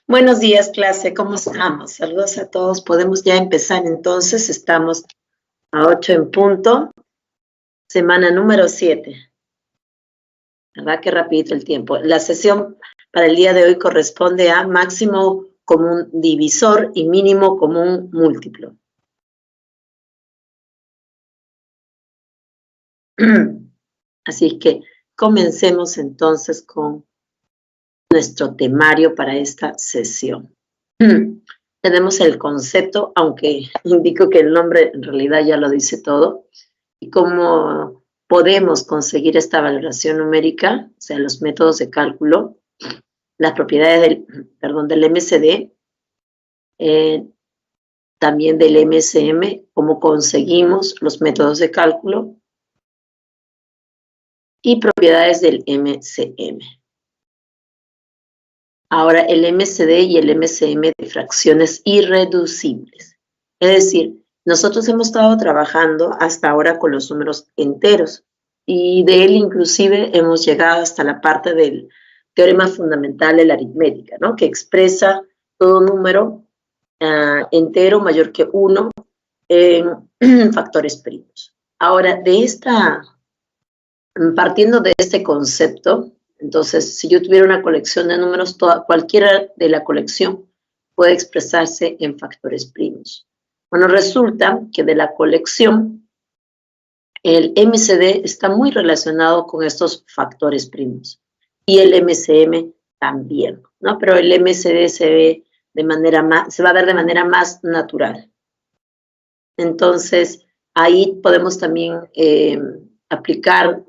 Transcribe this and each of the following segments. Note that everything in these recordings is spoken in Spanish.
Buenos días, clase, ¿cómo estamos? Saludos a todos. Podemos ya empezar entonces. Estamos a 8 en punto. Semana número 7. ¿Verdad? Qué rapidito el tiempo. La sesión para el día de hoy corresponde a máximo común divisor y mínimo común múltiplo. Así que comencemos entonces con nuestro temario para esta sesión. Tenemos el concepto, aunque indico que el nombre en realidad ya lo dice todo, y cómo podemos conseguir esta valoración numérica, o sea, los métodos de cálculo, las propiedades del MCD, también del MSM, cómo conseguimos los métodos de cálculo y propiedades del MCM. Ahora, el MCD y el MCM de fracciones irreducibles. Es decir, nosotros hemos estado trabajando hasta ahora con los números enteros y de él inclusive hemos llegado hasta la parte del teorema fundamental de la aritmética, ¿no? Que expresa todo número entero mayor que 1 en factores primos. Ahora, partiendo de este concepto, entonces, si yo tuviera una colección de números, cualquiera de la colección puede expresarse en factores primos. Bueno, resulta que de la colección, el MCD está muy relacionado con estos factores primos y el MCM también, ¿no? Pero el MCD se va a ver de manera más natural. Entonces, ahí podemos también aplicar.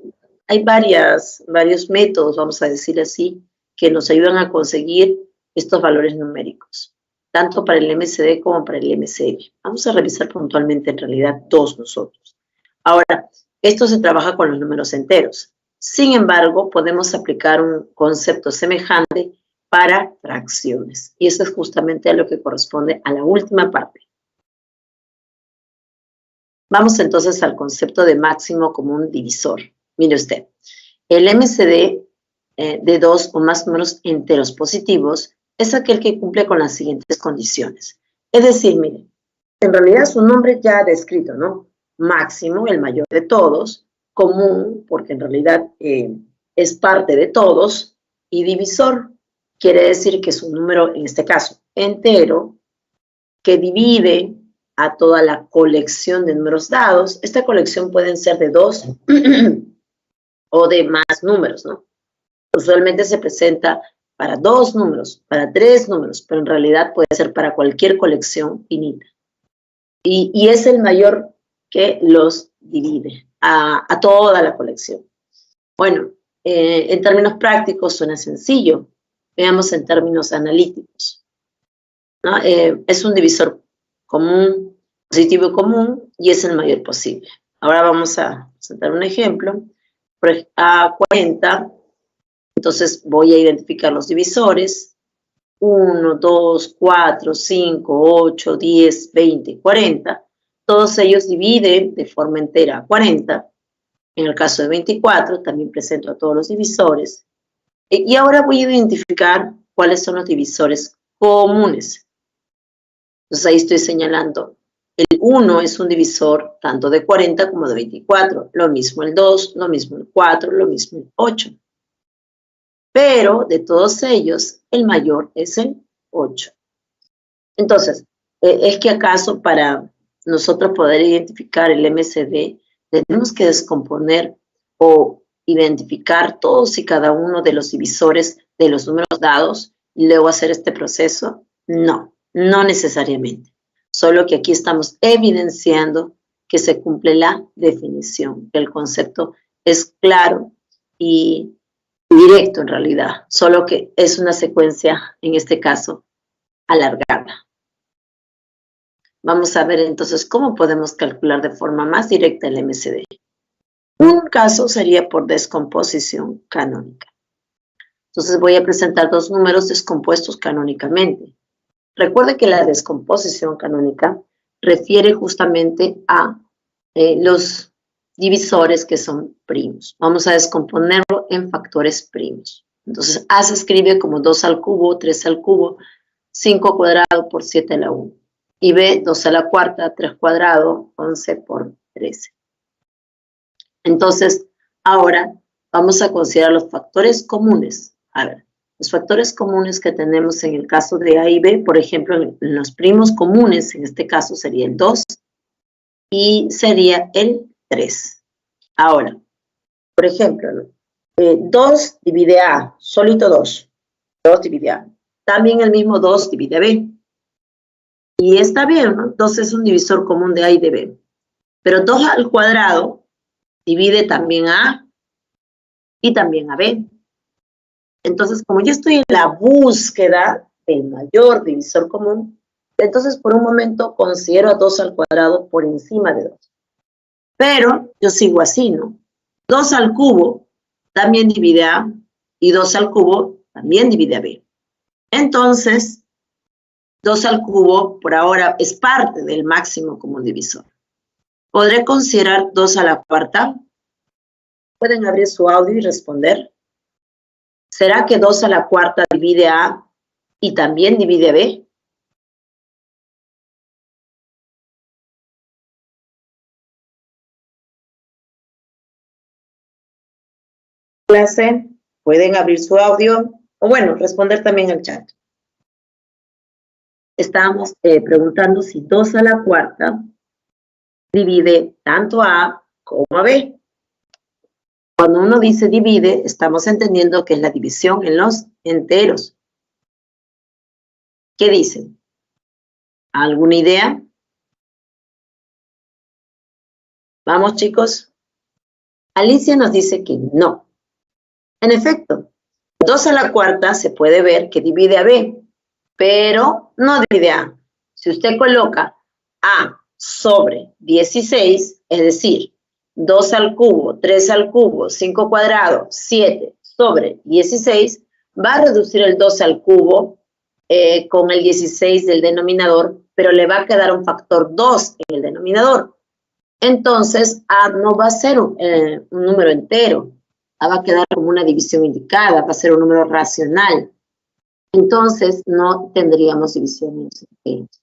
Hay varios métodos, vamos a decir así, que nos ayudan a conseguir estos valores numéricos, tanto para el MCD como para el MCM. Vamos a revisar puntualmente en realidad dos nosotros. Ahora, esto se trabaja con los números enteros. Sin embargo, podemos aplicar un concepto semejante para fracciones. Y eso es justamente a lo que corresponde a la última parte. Vamos entonces al concepto de máximo común divisor. Mire usted, el MCD de dos o más números enteros positivos es aquel que cumple con las siguientes condiciones. Es decir, mire, en realidad su nombre ya ha descrito, ¿no? Máximo, el mayor de todos, común, porque en realidad es parte de todos, y divisor, quiere decir que es un número, en este caso, entero, que divide a toda la colección de números dados. Esta colección pueden ser de 2 o de más números, ¿no? Usualmente se presenta para 2 números, para 3 números, pero en realidad puede ser para cualquier colección finita. Y es el mayor que los divide a toda la colección. Bueno, en términos prácticos suena sencillo. Veamos en términos analíticos, ¿no? Es un divisor común, positivo común, y es el mayor posible. Ahora vamos a presentar un ejemplo. A 40, entonces voy a identificar los divisores, 1, 2, 4, 5, 8, 10, 20, 40, todos ellos dividen de forma entera a 40, en el caso de 24 también presento a todos los divisores, y ahora voy a identificar cuáles son los divisores comunes. Entonces ahí estoy señalando. El 1 es un divisor tanto de 40 como de 24. Lo mismo el 2, lo mismo el 4, lo mismo el 8. Pero de todos ellos, el mayor es el 8. Entonces, es que acaso para nosotros poder identificar el MCD, tenemos que descomponer o identificar todos y cada uno de los divisores de los números dados y luego hacer este proceso. No, no necesariamente. Solo que aquí estamos evidenciando que se cumple la definición, que el concepto es claro y directo en realidad, solo que es una secuencia, en este caso, alargada. Vamos a ver entonces cómo podemos calcular de forma más directa el MCD. Un caso sería por descomposición canónica. Entonces voy a presentar dos números descompuestos canónicamente. Recuerde que la descomposición canónica refiere justamente a los divisores que son primos. Vamos a descomponerlo en factores primos. Entonces, A se escribe como 2 al cubo, 3 al cubo, 5 cuadrado por 7 a la 1. Y B, 2 a la cuarta, 3 cuadrado, 11 por 13. Entonces, ahora vamos a considerar los factores comunes. A ver, los factores comunes que tenemos en el caso de A y B, por ejemplo, en los primos comunes, en este caso sería el 2 y sería el 3. Ahora, por ejemplo, 2 divide A, solito 2. 2 divide A. También el mismo 2 divide a B. Y está bien, ¿no? 2 es un divisor común de A y de B. Pero 2 al cuadrado divide también a A y también a B. Entonces, como yo estoy en la búsqueda del mayor divisor común, entonces por un momento considero a 2 al cuadrado por encima de 2. Pero yo sigo así, ¿no? 2 al cubo también divide a A y 2 al cubo también divide a B. Entonces, 2 al cubo por ahora es parte del máximo común divisor. ¿Podré considerar 2 a la cuarta? Pueden abrir su audio y responder. ¿Será que 2 a la cuarta divide a A y también divide a B? Clase, pueden abrir su audio o bueno, responder también al chat. Estábamos preguntando si 2 a la cuarta divide tanto a A como a B. Cuando uno dice divide, estamos entendiendo que es la división en los enteros. ¿Qué dicen? ¿Alguna idea? Vamos, chicos. Alicia nos dice que no. En efecto, 2 a la cuarta se puede ver que divide a B, pero no divide a A. Si usted coloca A sobre 16, es decir, 2 al cubo, 3 al cubo, 5 cuadrado, 7 sobre 16, va a reducir el 2 al cubo con el 16 del denominador, pero le va a quedar un factor 2 en el denominador. Entonces, A no va a ser un número entero. A va a quedar como una división indicada, va a ser un número racional. Entonces, no tendríamos división en los enteros.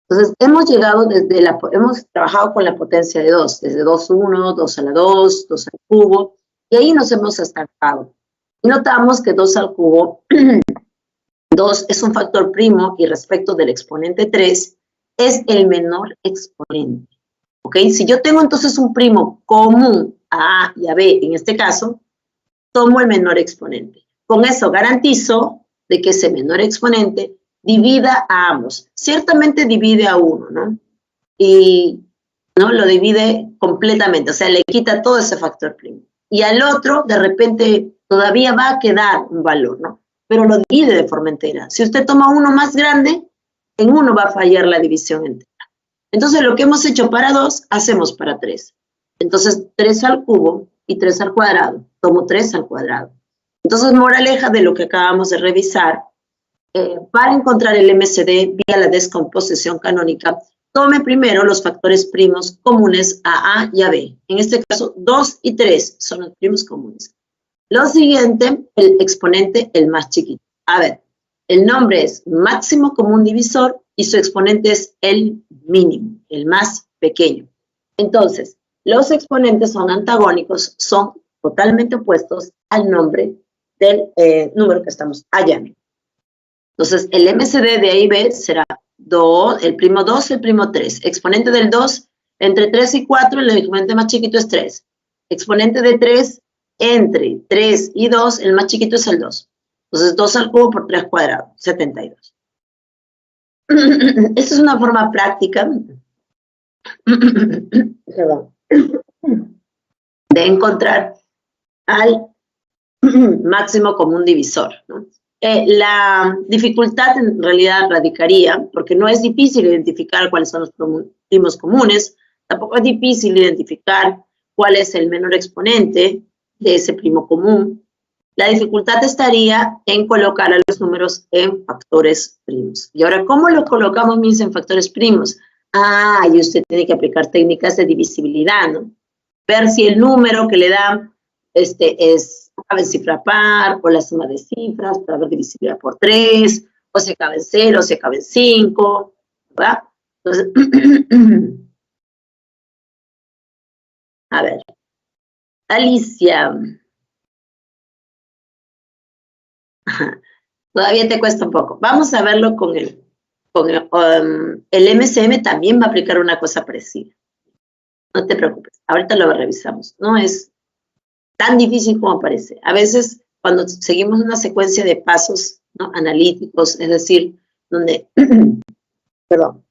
Entonces, hemos trabajado con la potencia de 2, desde 2,1, 2 a la 2, 2 al cubo, y ahí nos hemos estancado. Y notamos que 2 al cubo, 2 es un factor primo y respecto del exponente 3, es el menor exponente. ¿Ok? Si yo tengo entonces un primo común a A y a B, en este caso, tomo el menor exponente. Con eso garantizo de que ese menor exponente divida a ambos. Ciertamente divide a uno, ¿no? Y ¿no? Lo divide completamente, o sea, le quita todo ese factor primo. Y al otro, de repente, todavía va a quedar un valor, ¿no? Pero lo divide de forma entera. Si usted toma uno más grande, en uno va a fallar la división entera. Entonces, lo que hemos hecho para 2, hacemos para 3. Entonces, 3 al cubo y 3 al cuadrado. Tomo 3 al cuadrado. Entonces, moraleja de lo que acabamos de revisar, para encontrar el MCD vía la descomposición canónica, tome primero los factores primos comunes a A y a B. En este caso, 2 y 3 son los primos comunes. Lo siguiente, el exponente, el más chiquito. A ver, el nombre es máximo común divisor y su exponente es el mínimo, el más pequeño. Entonces, los exponentes son antagónicos, son totalmente opuestos al nombre del número que estamos hallando. Entonces, el MCD de A y B será 2, el primo 2, el primo 3. Exponente del 2, entre 3 y 4, el exponente más chiquito es 3. Exponente de 3, entre 3 y 2, el más chiquito es el 2. Entonces, 2 al cubo por 3 cuadrado, 72. Esta es una forma práctica de encontrar al máximo común divisor, ¿no? La dificultad en realidad radicaría, porque no es difícil identificar cuáles son los primos comunes, tampoco es difícil identificar cuál es el menor exponente de ese primo común. La dificultad estaría en colocar a los números en factores primos. Y ahora, ¿cómo los colocamos, mis, en factores primos? Ah, y usted tiene que aplicar técnicas de divisibilidad, ¿no? Ver si el número que le da es a ver cifra par o la suma de cifras para ver divisibilidad por 3, o si acaba en 0, o si acaba en 5, ¿verdad? Entonces, a ver, Alicia, todavía te cuesta un poco. Vamos a verlo con el MCM también va a aplicar una cosa parecida. No te preocupes, ahorita lo revisamos. No es tan difícil como parece. A veces, cuando seguimos una secuencia de pasos, ¿no?, analíticos, es decir, donde, perdón,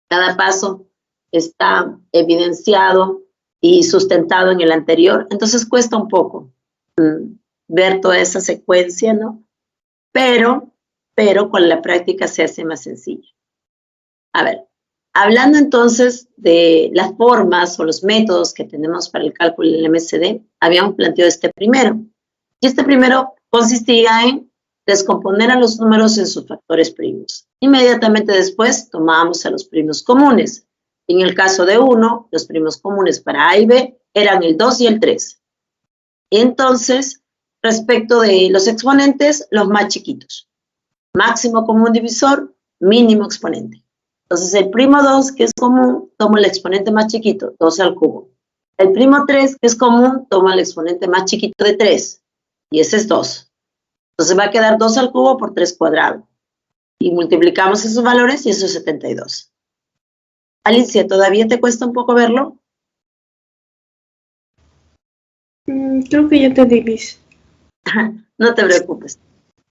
cada paso está evidenciado y sustentado en el anterior, entonces cuesta un poco ver toda esa secuencia, ¿no? Pero con la práctica se hace más sencillo. A ver, hablando entonces de las formas o los métodos que tenemos para el cálculo del MCD, habíamos planteado este primero. Y este primero consistía en descomponer a los números en sus factores primos. Inmediatamente después tomábamos a los primos comunes. En el caso de 1, los primos comunes para A y B eran el 2 y el 3. Y entonces, respecto de los exponentes, los más chiquitos. Máximo común divisor, mínimo exponente. Entonces, el primo 2, que es común, toma el exponente más chiquito, 2 al cubo. El primo 3, que es común, toma el exponente más chiquito de 3, y ese es 2. Entonces, va a quedar 2 al cubo por 3 cuadrado. Y multiplicamos esos valores y eso es 72. Alicia, ¿todavía te cuesta un poco verlo? Creo que ya te divis. No te preocupes.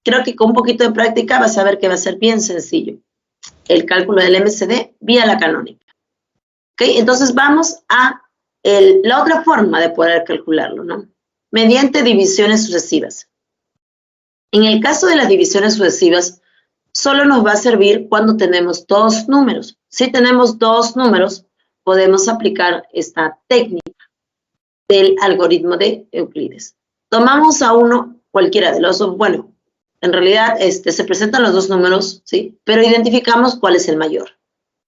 Creo que con un poquito de práctica vas a ver que va a ser bien sencillo el cálculo del MCD vía la canónica. ¿Ok? Entonces vamos a la otra forma de poder calcularlo, ¿no? Mediante divisiones sucesivas. En el caso de las divisiones sucesivas, solo nos va a servir cuando tenemos dos números. Si tenemos dos números, podemos aplicar esta técnica del algoritmo de Euclides. Tomamos a uno, cualquiera de los dos, bueno, en realidad se presentan los dos números, ¿sí? Pero identificamos cuál es el mayor.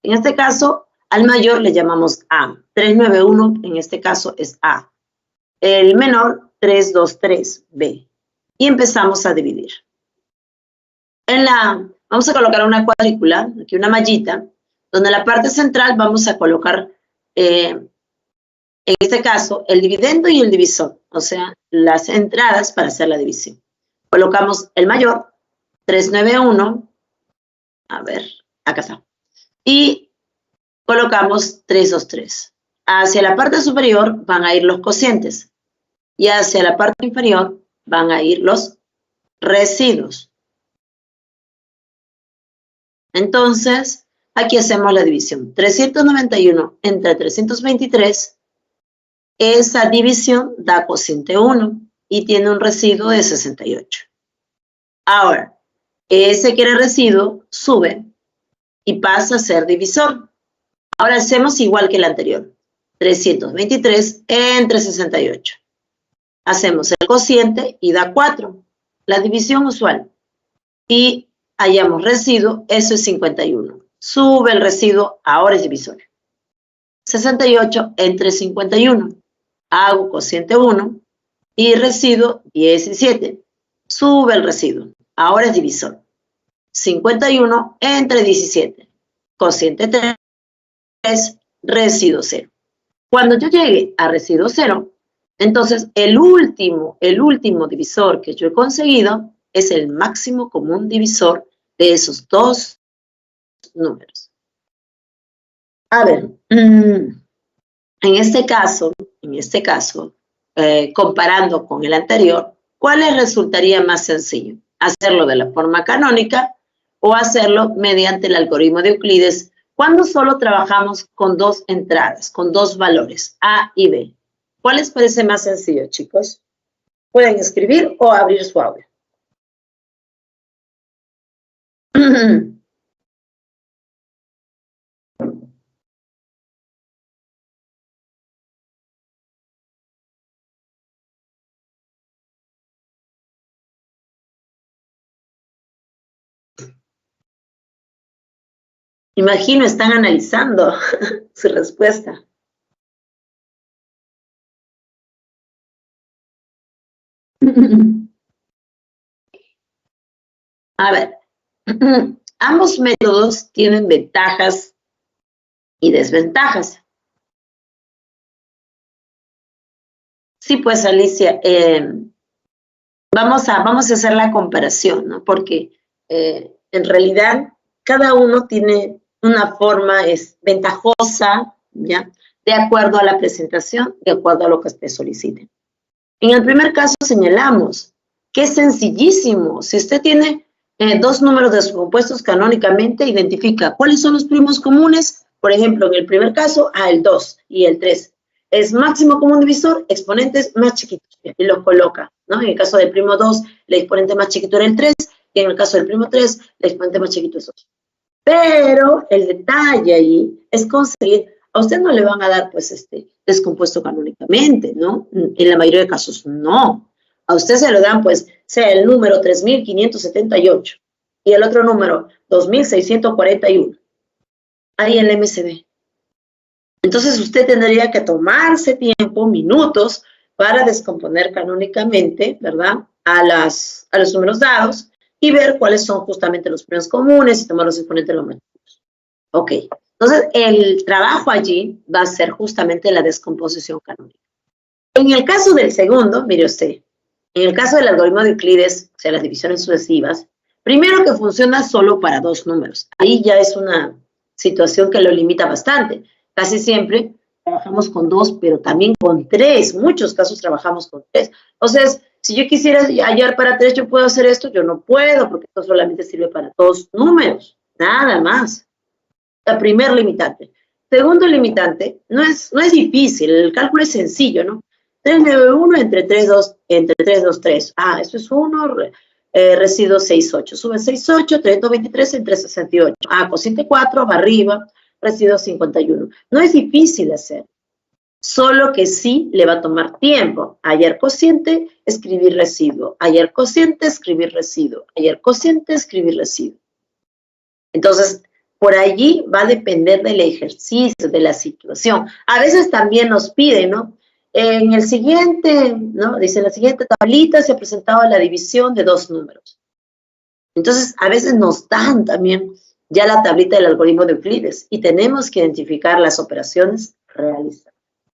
En este caso, al mayor le llamamos A. 391, en este caso, es A. El menor, 323, B. Y empezamos a dividir. Vamos a colocar una cuadrícula, aquí una mallita, donde en la parte central vamos a colocar, en este caso, el dividendo y el divisor, o sea, las entradas para hacer la división. Colocamos el mayor, 391, a ver, acá está, y colocamos 323. Hacia la parte superior van a ir los cocientes y hacia la parte inferior van a ir los residuos. Entonces, aquí hacemos la división. 391 entre 323, esa división da cociente 1 y tiene un residuo de 68. Ahora, ese que era residuo sube y pasa a ser divisor. Ahora hacemos igual que el anterior. 323 entre 68. Hacemos el cociente y da 4. La división usual. Y hallamos residuo, eso es 51. Sube el residuo, ahora es divisor. 68 entre 51. Hago cociente 1 y residuo 17. Sube el residuo, ahora es divisor. 51 entre 17. Cociente 3, residuo 0. Cuando yo llegue a residuo 0, entonces el último divisor que yo he conseguido es el máximo común divisor de esos dos números. A ver, en este caso, comparando con el anterior, ¿cuál les resultaría más sencillo? ¿Hacerlo de la forma canónica o hacerlo mediante el algoritmo de Euclides cuando solo trabajamos con dos entradas, con dos valores, A y B? ¿Cuál les parece más sencillo, chicos? Pueden escribir o abrir su aula. Imagino, están analizando su respuesta. A ver, ambos métodos tienen ventajas y desventajas. Sí, pues Alicia, vamos a hacer la comparación, ¿no? Porque en realidad cada uno tiene una forma ventajosa, ¿ya? De acuerdo a la presentación, de acuerdo a lo que te soliciten. En el primer caso señalamos que es sencillísimo. Si usted tiene dos números descompuestos canónicamente, identifica cuáles son los primos comunes. Por ejemplo, en el primer caso, el 2 y el 3. Es máximo común divisor, exponentes más chiquitos, y los coloca, ¿no? En el caso del primo 2, el exponente más chiquito era el 3, y en el caso del primo 3, el exponente más chiquito es 8. Pero el detalle ahí es conseguir, a usted no le van a dar, pues, descompuesto canónicamente, ¿no? En la mayoría de casos, no. A usted se lo dan, pues, sea el número 3578 y el otro número 2641. Ahí en el MCD. Entonces, usted tendría que tomarse tiempo, minutos, para descomponer canónicamente, ¿verdad? A los números dados y ver cuáles son justamente los primos comunes y tomar los exponentes de los múltiplos. Ok. Entonces, el trabajo allí va a ser justamente la descomposición canónica. En el caso del segundo, mire usted, en el caso del algoritmo de Euclides, o sea, las divisiones sucesivas, primero que funciona solo para dos números. Ahí ya es una situación que lo limita bastante. Casi siempre trabajamos con 2, pero también con 3. Muchos casos trabajamos con 3. O sea, si yo quisiera hallar para 3, ¿yo puedo hacer esto? Yo no puedo, porque esto solamente sirve para 2 números, nada más. La primer limitante. Segundo limitante, no es difícil, el cálculo es sencillo, ¿no? 391 entre 3, 2, entre 3, 2, 3. Eso es 1, residuo 6, 8. Sube 6, 8, 323 entre 68. Cociente 4, va arriba, residuo 51. No es difícil hacer, solo que sí le va a tomar tiempo. Hallar cociente, escribir residuo. Hallar cociente, escribir residuo. Hallar cociente, escribir residuo. Entonces, por allí va a depender del ejercicio, de la situación. A veces también nos piden, ¿no? En el siguiente, ¿no? Dice, en la siguiente tablita se ha presentado la división de dos números. Entonces, a veces nos dan también ya la tablita del algoritmo de Euclides y tenemos que identificar las operaciones realizadas.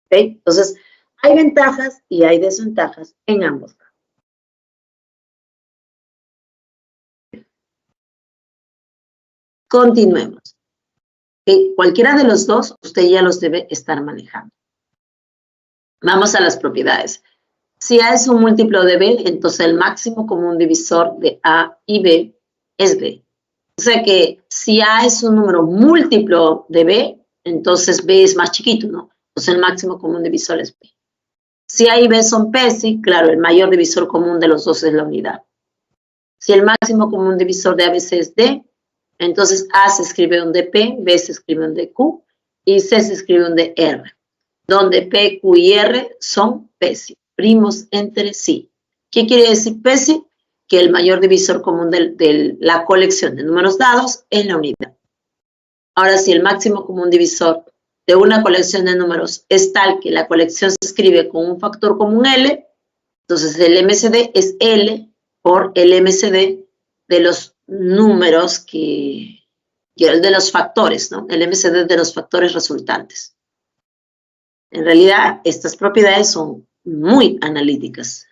¿Okay? Entonces, hay ventajas y hay desventajas en ambos casos. Continuemos. ¿Okay? Cualquiera de los dos, usted ya los debe estar manejando. Vamos a las propiedades. Si A es un múltiplo de B, entonces el máximo común divisor de A y B es B. O sea que si A es un número múltiplo de B, entonces B es más chiquito, ¿no? Entonces el máximo común divisor es B. Si A y B son PESI, claro, el mayor divisor común de los dos es la unidad. Si el máximo común divisor de ABC es D, entonces A se escribe un de P, B se escribe un de Q y C se escribe un de R, donde P, Q y R son PESI, primos entre sí. ¿Qué quiere decir PESI? Que el mayor divisor común de la colección de números dados es la unidad. Ahora, si el máximo común divisor de una colección de números es tal que la colección se escribe con un factor común L, entonces el MCD es L por el MCD de los números de los factores, ¿no? El MCD de los factores resultantes. En realidad, estas propiedades son muy analíticas.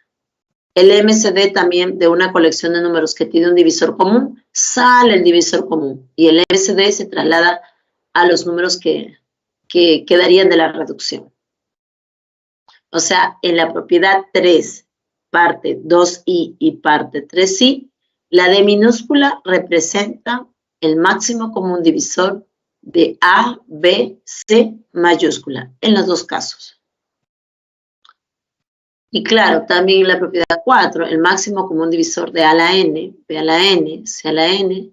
El MCD también de una colección de números que tiene un divisor común, sale el divisor común y el MCD se traslada a los números que quedarían de la reducción. O sea, en la propiedad 3, parte 2i y parte 3i, la D minúscula representa el máximo común divisor de A, B, C mayúscula, en los dos casos. Y claro, también la propiedad 4, el máximo común divisor de A a la N, B a la N, C a la N,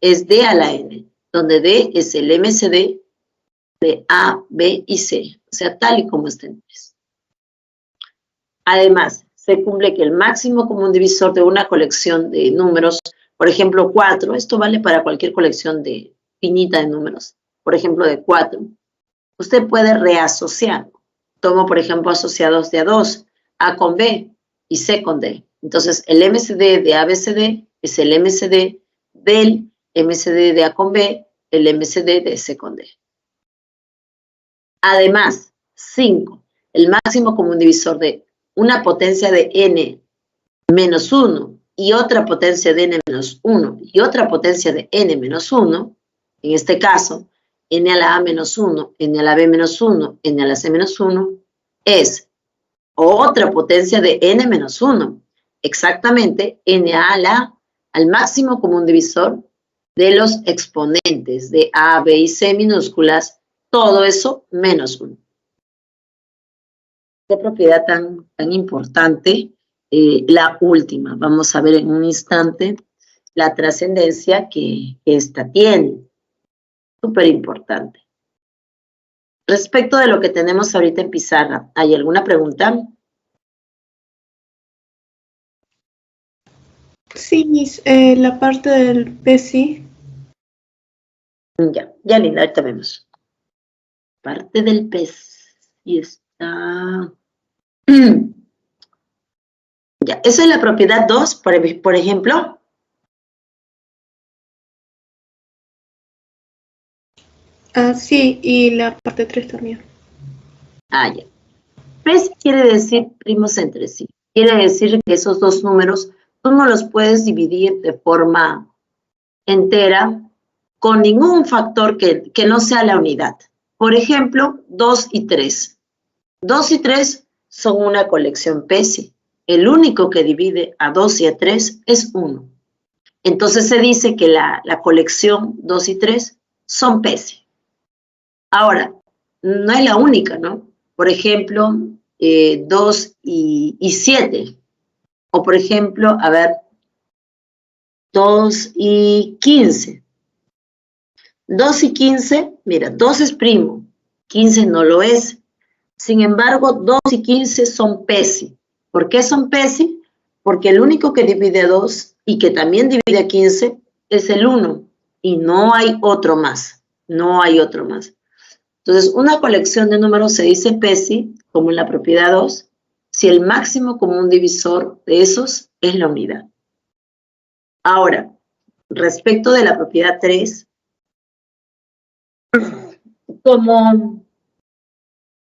es D a la N, donde D es el MCD de A, B y C, o sea, tal y como está en 3. Además, se cumple que el máximo común divisor de una colección de números, por ejemplo, 4, esto vale para cualquier colección finita de números, por ejemplo, de 4, usted puede reasociar. Tomo, por ejemplo, asociados de A2, A con B y C con D. Entonces, el MCD de ABCD es el MCD del MCD de A con B, el MCD de C con D. Además, 5, el máximo común divisor de una potencia de n menos 1 y otra potencia de n menos 1 y otra potencia de n menos 1, en este caso, n a la a menos 1, n a la b menos 1, n a la c menos 1, es otra potencia de n menos 1, exactamente n a la al máximo común divisor de los exponentes de a, b y c minúsculas, todo eso menos 1. Qué propiedad tan importante, la última. Vamos a ver en un instante la trascendencia que esta tiene. Súper importante. Respecto de lo que tenemos ahorita en pizarra, ¿hay alguna pregunta? Sí, Miss, la parte del PESI. Ya Linda, ahorita vemos. Parte del pez. Y está... Ya, esa es la propiedad 2, por ejemplo. Sí, y la parte 3 también. Ya. PES quiere decir primos entre sí. Quiere decir que esos dos números tú no los puedes dividir de forma entera con ningún factor que no sea la unidad. Por ejemplo, 2 y 3. 2 y 3 son una colección PESI. El único que divide a 2 y a 3 es 1. Entonces se dice que la colección 2 y 3 son PESI. Ahora, no es la única, ¿no? Por ejemplo, 2 y 7. O por ejemplo, 2 y 15. 2 y 15, mira, 2 es primo, 15 no lo es. Sin embargo, 2 y 15 son PESI. ¿Por qué son PESI? Porque el único que divide a 2 y que también divide a 15 es el 1. Y no hay otro más. No hay otro más. Entonces, una colección de números se dice PESI, como en la propiedad 2, si el máximo común divisor de esos es la unidad. Ahora, respecto de la propiedad 3, como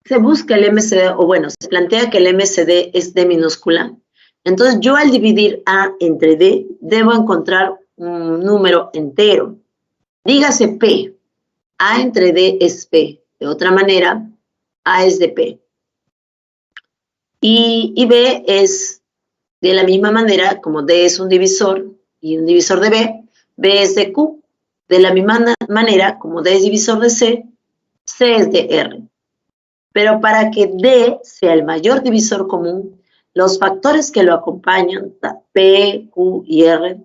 se busca el MCD, o bueno, se plantea que el MCD es D minúscula, entonces yo al dividir A entre D, debo encontrar un número entero. Dígase P. A entre D es P. De otra manera, A es de P. Y B es de la misma manera, como D es un divisor y un divisor de B es de Q. De la misma manera, como D es divisor de C es de R. Pero para que D sea el mayor divisor común, los factores que lo acompañan, P, Q y R,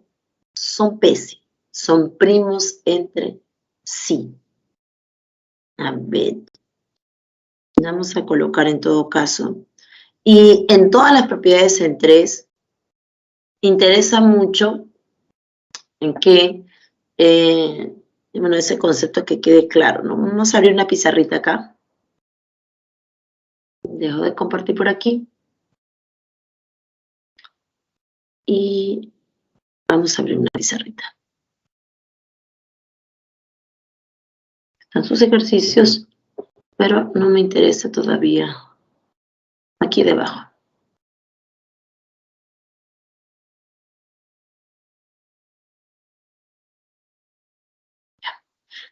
son PESI, son primos entre sí. A ver, vamos a colocar en todo caso. Y en todas las propiedades en 3, interesa mucho en que, bueno, ese concepto que quede claro, ¿no? Vamos a abrir una pizarrita acá. Dejo de compartir por aquí. Y vamos a abrir una pizarrita. Están sus ejercicios, pero no me interesa todavía. Aquí debajo.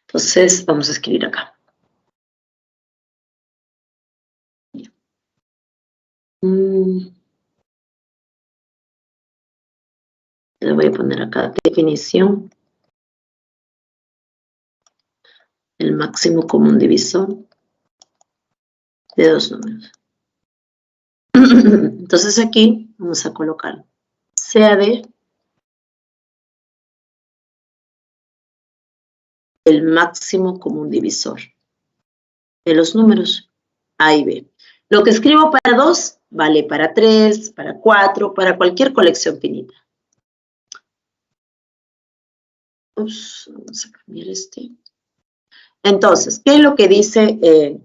Entonces, vamos a escribir acá. Le voy a poner acá definición. El máximo común divisor de dos números. Entonces aquí vamos a colocar CAD, el máximo común divisor de los números A y B. Lo que escribo para 2 vale para 3, para 4, para cualquier colección finita. Ups, vamos a cambiar este. Entonces, ¿qué es lo que dice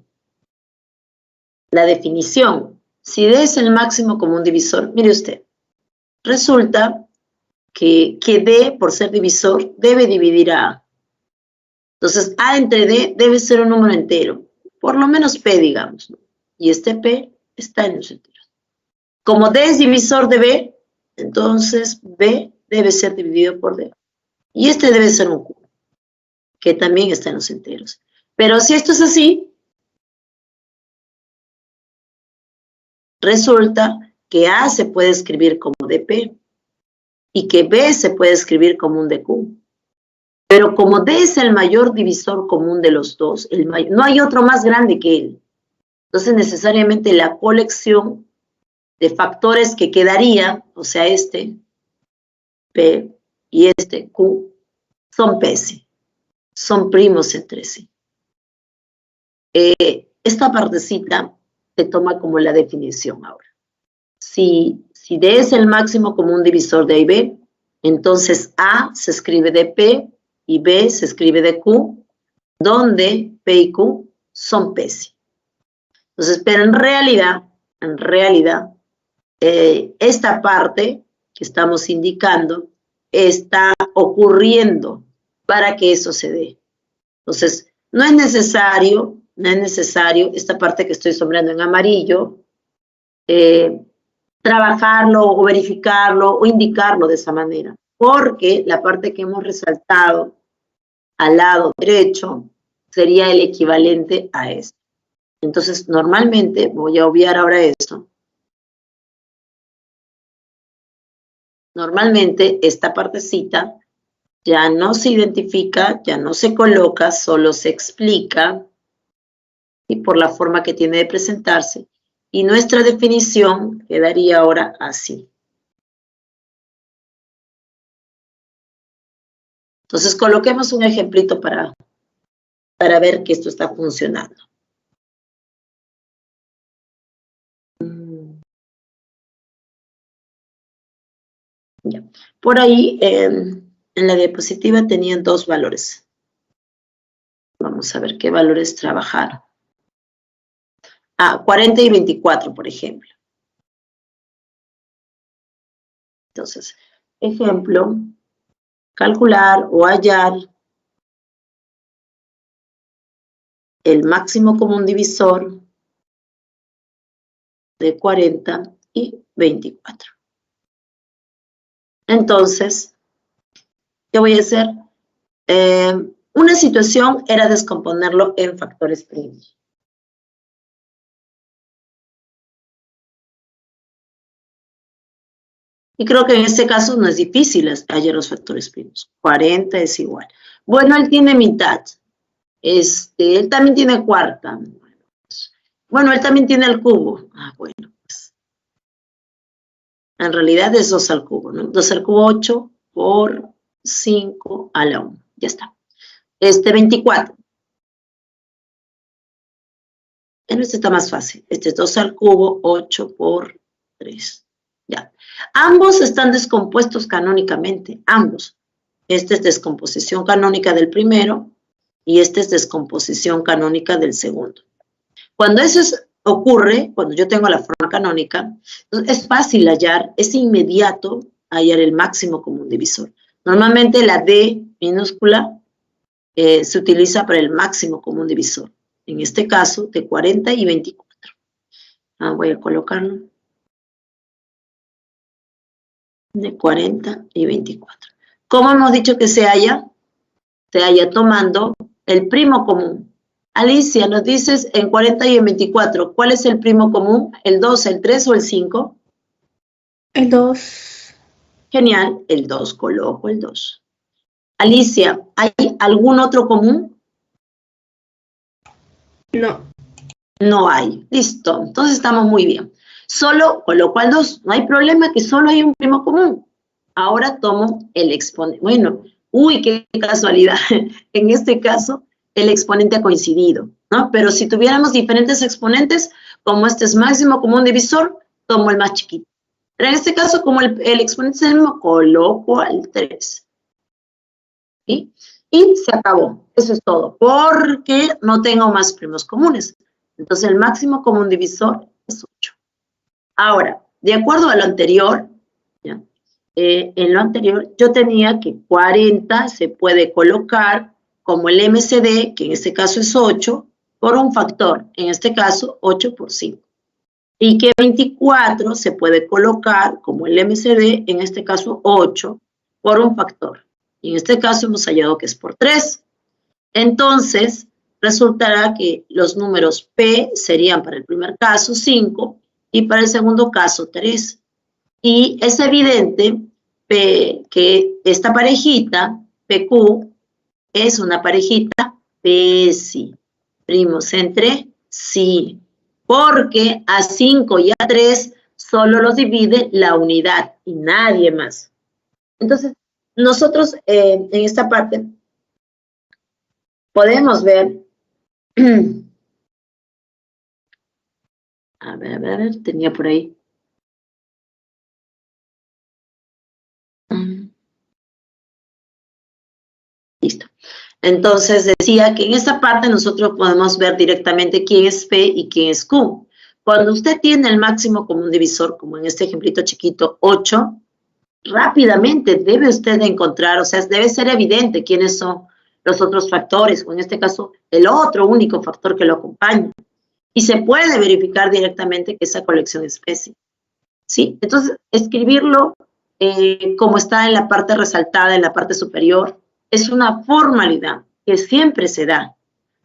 la definición? Si D es el máximo común divisor, mire usted, resulta que D, por ser divisor, debe dividir a A. Entonces, A entre D debe ser un número entero, por lo menos P, digamos, ¿no? Y este P está en los enteros. Como D es divisor de B, entonces B debe ser dividido por D. Y este debe ser un Q, que también está en los enteros. Pero si esto es así, resulta que A se puede escribir como DP y que B se puede escribir como un DQ. Pero como D es el mayor divisor común de los dos, no hay otro más grande que él. Entonces, necesariamente la colección de factores que quedaría, o sea, este P y este Q, son PS, son primos entre sí. Esta partecita se toma como la definición ahora. Si D es el máximo común divisor de A y B, entonces A se escribe de P y B se escribe de Q, donde P y Q son PS. Entonces, pero en realidad, esta parte que estamos indicando está ocurriendo para que eso se dé. Entonces, no es necesario esta parte que estoy sombreando en amarillo, trabajarlo o verificarlo o indicarlo de esa manera, porque la parte que hemos resaltado al lado derecho sería el equivalente a esto. Entonces, normalmente, voy a obviar ahora esto. Normalmente, esta partecita ya no se identifica, ya no se coloca, solo se explica, y por la forma que tiene de presentarse. Y nuestra definición quedaría ahora así. Entonces, coloquemos un ejemplito para ver que esto está funcionando. Ya. Por ahí, en la diapositiva tenían dos valores. Vamos a ver qué valores trabajaron. 40 y 24, por ejemplo. Entonces, ejemplo, calcular o hallar el máximo común divisor de 40 y 24. Entonces, ¿qué voy a hacer? Una situación era descomponerlo en factores primos. Y creo que en este caso no es difícil hallar los factores primos. 40 es igual. Bueno, él tiene mitad. Él también tiene cuarta. Bueno, él también tiene el cubo. Bueno, pues. En realidad es 2 al cubo, ¿no? 2 al cubo, 8 por 5 a la 1. Ya está. 24. En este está más fácil. Este es 2 al cubo, 8 por 3. Ya. Ambos están descompuestos canónicamente, ambos. Este es descomposición canónica del primero y este es descomposición canónica del segundo. Cuando eso ocurre, cuando yo tengo la forma canónica, es fácil hallar, es inmediato hallar el máximo común divisor. Normalmente la D minúscula se utiliza para el máximo común divisor. En este caso, de 40 y 24. Voy a colocarlo. De 40 y 24. ¿Cómo hemos dicho que se halla? Se halla tomando el primo común. Alicia, nos dices en 40 y en 24, ¿cuál es el primo común? ¿El 2, el 3 o el 5? El 2. Genial, el 2, coloco el 2. Alicia, ¿hay algún otro común? No. No hay. Listo, entonces estamos muy bien. Solo coloco al 2. No hay problema que solo hay un primo común. Ahora tomo el exponente. Bueno, uy, qué casualidad. En este caso, el exponente ha coincidido, ¿no? Pero si tuviéramos diferentes exponentes, como este es máximo común divisor, tomo el más chiquito. Pero en este caso, como el exponente es el mismo, coloco al 3. ¿Sí? Y se acabó. Eso es todo. Porque no tengo más primos comunes. Entonces, el máximo común divisor es 8. Ahora, de acuerdo a lo anterior, ¿ya? en lo anterior, yo tenía que 40 se puede colocar como el MCD, que en este caso es 8, por un factor, en este caso 8 por 5. Y que 24 se puede colocar como el MCD, en este caso 8, por un factor. Y en este caso hemos hallado que es por 3. Entonces, resultará que los números P serían para el primer caso 5 y para el segundo caso 3. Y es evidente que esta parejita, PQ, es una parejita PSI. Primos entre sí. Porque a 5 y a 3 solo los divide la unidad y nadie más. Entonces, nosotros en esta parte podemos ver, a ver, tenía por ahí. Listo. Entonces decía que en esta parte nosotros podemos ver directamente quién es P y quién es Q. Cuando usted tiene el máximo común divisor, como en este ejemplito chiquito, 8, rápidamente debe usted encontrar, o sea, debe ser evidente quiénes son los otros factores, o en este caso, el otro único factor que lo acompaña. Y se puede verificar directamente que esa colección es PSI. ¿Sí? Entonces, escribirlo como está en la parte resaltada, en la parte superior, es una formalidad que siempre se da,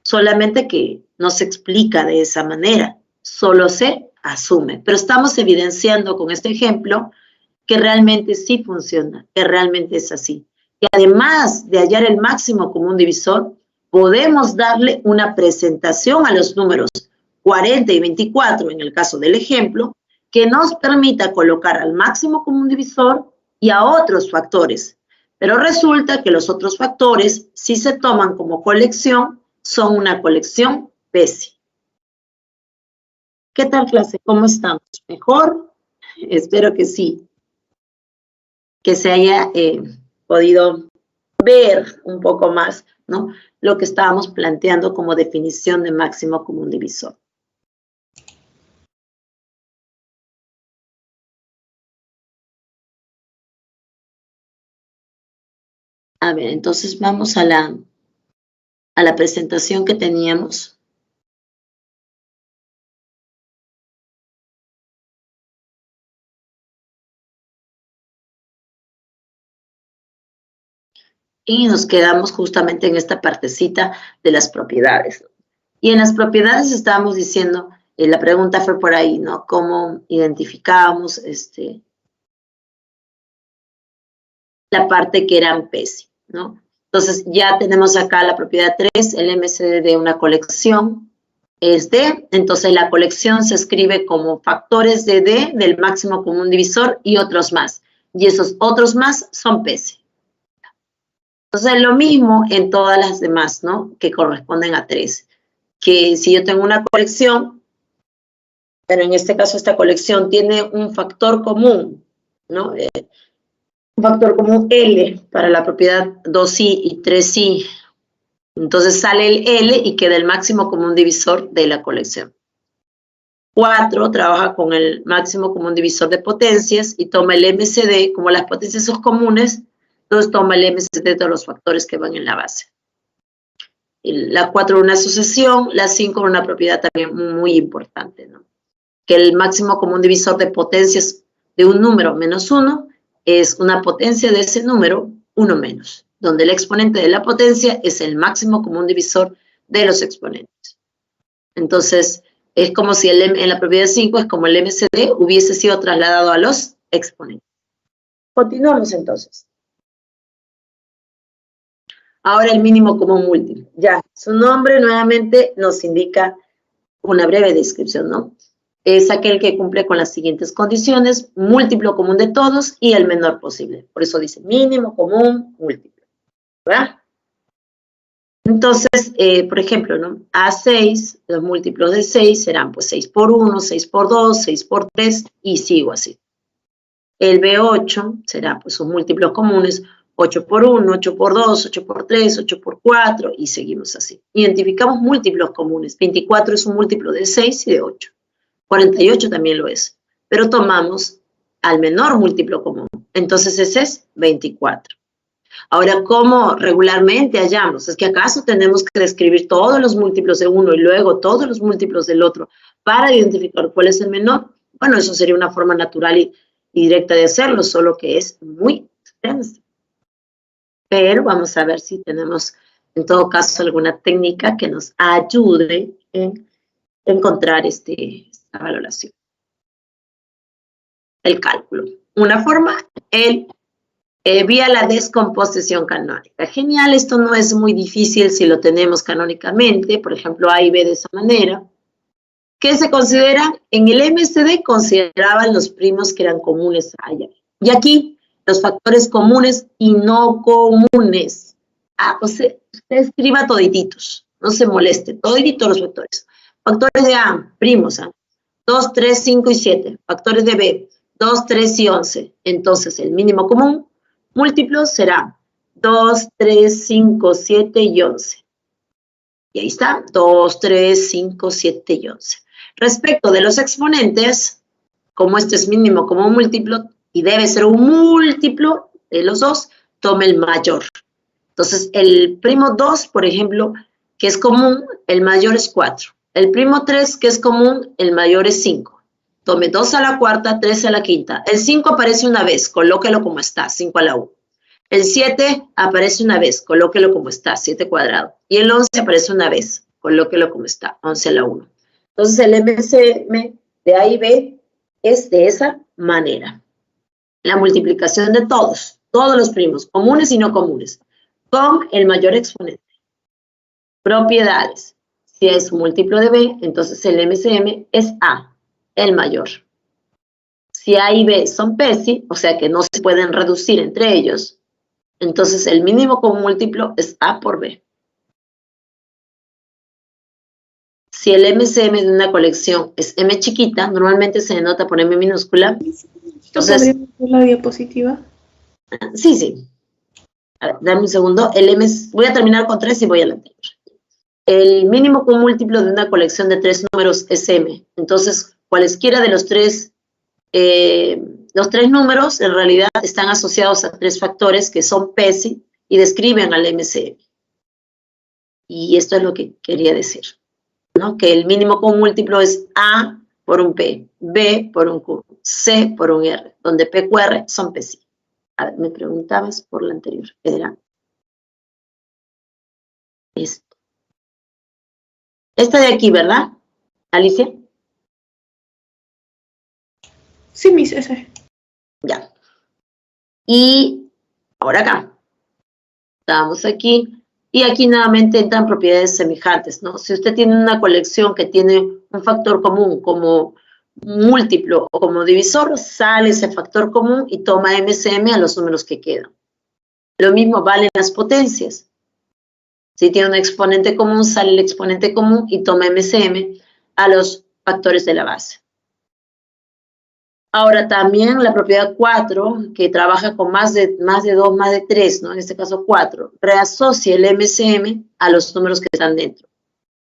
solamente que no se explica de esa manera, solo se asume. Pero estamos evidenciando con este ejemplo que realmente sí funciona, que realmente es así. Y además de hallar el máximo común divisor, podemos darle una presentación a los números 40 y 24, en el caso del ejemplo, que nos permita colocar al máximo común divisor y a otros factores. Pero resulta que los otros factores, si se toman como colección, son una colección PSI. ¿Qué tal, clase? ¿Cómo estamos? ¿Mejor? Espero que sí. Que se haya podido ver un poco más, ¿no?, lo que estábamos planteando como definición de máximo común divisor. A ver, entonces vamos a la presentación que teníamos. Y nos quedamos justamente en esta partecita de las propiedades. Y en las propiedades estábamos diciendo, la pregunta fue por ahí, ¿no? ¿Cómo identificábamos la parte que eran PSI, ¿no? Entonces ya tenemos acá la propiedad 3, el MCD de una colección es D, entonces la colección se escribe como factores de D del máximo común divisor y otros más. Y esos otros más son PSI. Entonces, lo mismo en todas las demás, ¿no?, que corresponden a 3. Que si yo tengo una colección, pero en este caso esta colección tiene un factor común, ¿no? Un factor común L para la propiedad 2i y 3i. Entonces sale el L y queda el máximo común divisor de la colección. 4 trabaja con el máximo común divisor de potencias y toma el MCD, como las potencias son comunes, entonces toma el MCD de todos los factores que van en la base. La 4 una asociación, la 5 una propiedad también muy importante, ¿no?, que el máximo común divisor de potencias de un número menos 1 es una potencia de ese número 1 menos, donde el exponente de la potencia es el máximo común divisor de los exponentes. Entonces, es como si en la propiedad 5 es como el MCD hubiese sido trasladado a los exponentes. Continuamos entonces. Ahora el mínimo común múltiplo. Ya, su nombre nuevamente nos indica una breve descripción, ¿no? Es aquel que cumple con las siguientes condiciones: múltiplo común de todos y el menor posible. Por eso dice mínimo común múltiplo, ¿verdad? Entonces, por ejemplo, ¿no?, A6, los múltiplos de 6 serán pues 6 por 1, 6 por 2, 6 por 3 y sigo así. El B8 será pues sus múltiplos comunes: 8 por 1, 8 por 2, 8 por 3, 8 por 4 y seguimos así. Identificamos múltiplos comunes. 24 es un múltiplo de 6 y de 8. 48 también lo es. Pero tomamos al menor múltiplo común. entonces ese es 24. Ahora, ¿cómo regularmente hallamos? ¿Es que acaso tenemos que describir todos los múltiplos de uno y luego todos los múltiplos del otro para identificar cuál es el menor? Bueno, eso sería una forma natural y directa de hacerlo, solo que es muy extensa. Pero vamos a ver si tenemos, en todo caso, alguna técnica que nos ayude en encontrar esta valoración. El cálculo. Una forma, vía la descomposición canónica. Genial, esto no es muy difícil si lo tenemos canónicamente, por ejemplo, A y B de esa manera. ¿Qué se considera? En el MSD consideraban los primos que eran comunes a A. Y aquí, los factores comunes y no comunes. O sea, usted escriba todititos, no se moleste, todititos los factores. Factores de A, primos, 2, 3, 5 y 7. Factores de B, 2, 3 y 11. Entonces, el mínimo común múltiplo será 2, 3, 5, 7 y 11. Y ahí está, 2, 3, 5, 7 y 11. Respecto de los exponentes, como este es mínimo común múltiplo y debe ser un múltiplo de los dos, tome el mayor. Entonces, el primo 2, por ejemplo, que es común, el mayor es 4. El primo 3, que es común, el mayor es 5. Tome 2 a la cuarta, 3 a la quinta. El 5 aparece una vez, colóquelo como está, 5 a la 1. El 7 aparece una vez, colóquelo como está, 7 cuadrado. Y el 11 aparece una vez, colóquelo como está, 11 a la 1. Entonces, el MCM de A y B es de esa manera. La multiplicación de todos los primos, comunes y no comunes, con el mayor exponente. Propiedades. Si es múltiplo de B, entonces el MCM es A, el mayor. Si A y B son PESI, o sea que no se pueden reducir entre ellos, entonces el mínimo común múltiplo es A por B. Si el MCM de una colección es M chiquita, normalmente se denota por M minúscula. Entonces, ¿podríamos ver la diapositiva? Sí. A ver, dame un segundo. Voy a terminar con 3 y voy a la anterior. El mínimo común múltiplo de una colección de 3 números es M. Entonces, cualesquiera de los tres números en realidad están asociados a 3 factores que son PESI y describen al MCM. Y esto es lo que quería decir, ¿no? Que el mínimo común múltiplo es A por un P, B por un Q, C por un R, donde P, Q, R son PESI. A ver, me preguntabas por la anterior, era esto. Esta de aquí, ¿verdad, Alicia? Sí, Miss, ese. Ya. Y ahora acá. Estamos aquí. Y aquí nuevamente entran propiedades semejantes, ¿no? Si usted tiene una colección que tiene un factor común como múltiplo o como divisor, sale ese factor común y toma MCM a los números que quedan. Lo mismo vale en las potencias. Si tiene un exponente común, sale el exponente común y toma MCM a los factores de la base. Ahora también la propiedad 4, que trabaja con más de 2, más de 3, ¿no? En este caso 4, reasocia el MCM a los números que están dentro.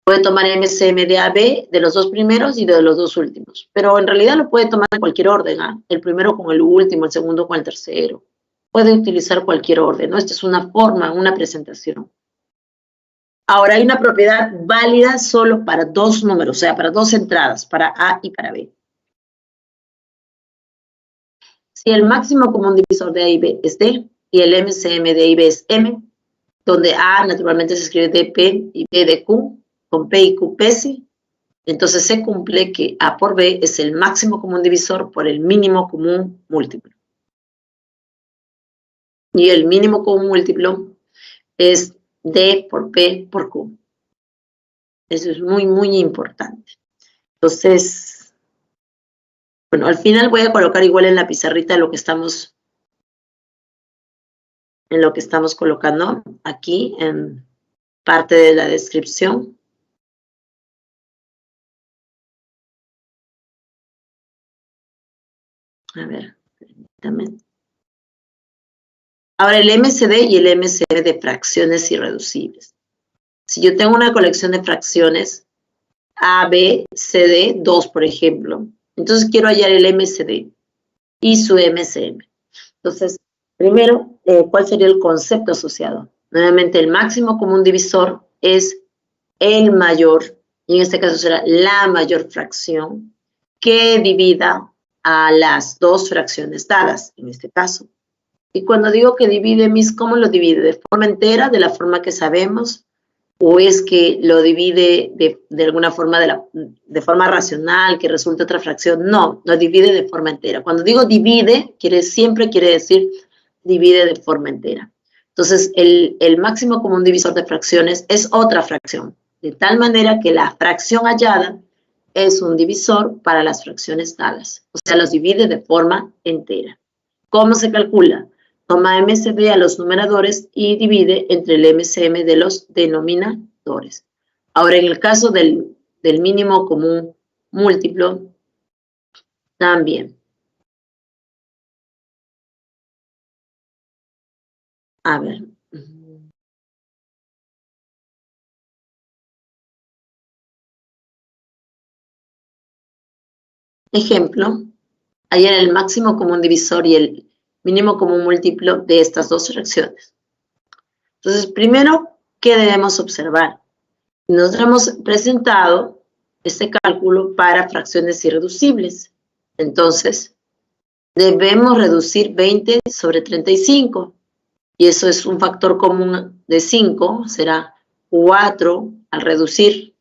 Puede tomar MCM de AB, de los 2 primeros y de los 2 últimos. Pero en realidad lo puede tomar en cualquier orden, ¿ah? El primero con el último, el segundo con el tercero. Puede utilizar cualquier orden, ¿no? Esta es una forma, una presentación. Ahora hay una propiedad válida solo para 2 números, o sea, para 2 entradas, para A y para B. Si el máximo común divisor de A y B es D, y el MCM de A y B es M, donde A naturalmente se escribe de P y B de Q, con P y Q PESI, entonces se cumple que A por B es el máximo común divisor por el mínimo común múltiplo. Y el mínimo común múltiplo es D por P por Q. Eso es muy, muy importante. Entonces, bueno, al final voy a colocar igual en la pizarrita lo que estamos colocando aquí en parte de la descripción. A ver, permítame. Ahora el MCD y el MCD de fracciones irreducibles. Si yo tengo una colección de fracciones A, B, C, D, 2, por ejemplo, entonces quiero hallar el MCD y su MCM. Entonces, primero, ¿cuál sería el concepto asociado? Nuevamente, el máximo común divisor es el mayor, y en este caso será la mayor fracción que divida a las dos fracciones dadas, en este caso. Y cuando digo que divide, ¿cómo lo divide? ¿De forma entera, de la forma que sabemos? ¿O es que lo divide de alguna forma, de forma racional, que resulta otra fracción? No, lo divide de forma entera. Cuando digo divide, siempre quiere decir divide de forma entera. Entonces, el máximo común divisor de fracciones es otra fracción, de tal manera que la fracción hallada es un divisor para las fracciones dadas. O sea, los divide de forma entera. ¿Cómo se calcula? Toma MCD a los numeradores y divide entre el MCM de los denominadores. Ahora, en el caso del mínimo común múltiplo, también. A ver. Ejemplo, hallar el máximo común divisor y el mínimo común múltiplo de estas dos fracciones. Entonces, primero, ¿qué debemos observar? Nosotros hemos presentado este cálculo para fracciones irreducibles. Entonces, debemos reducir 20 sobre 35. Y eso es un factor común de 5, será 4 al reducir.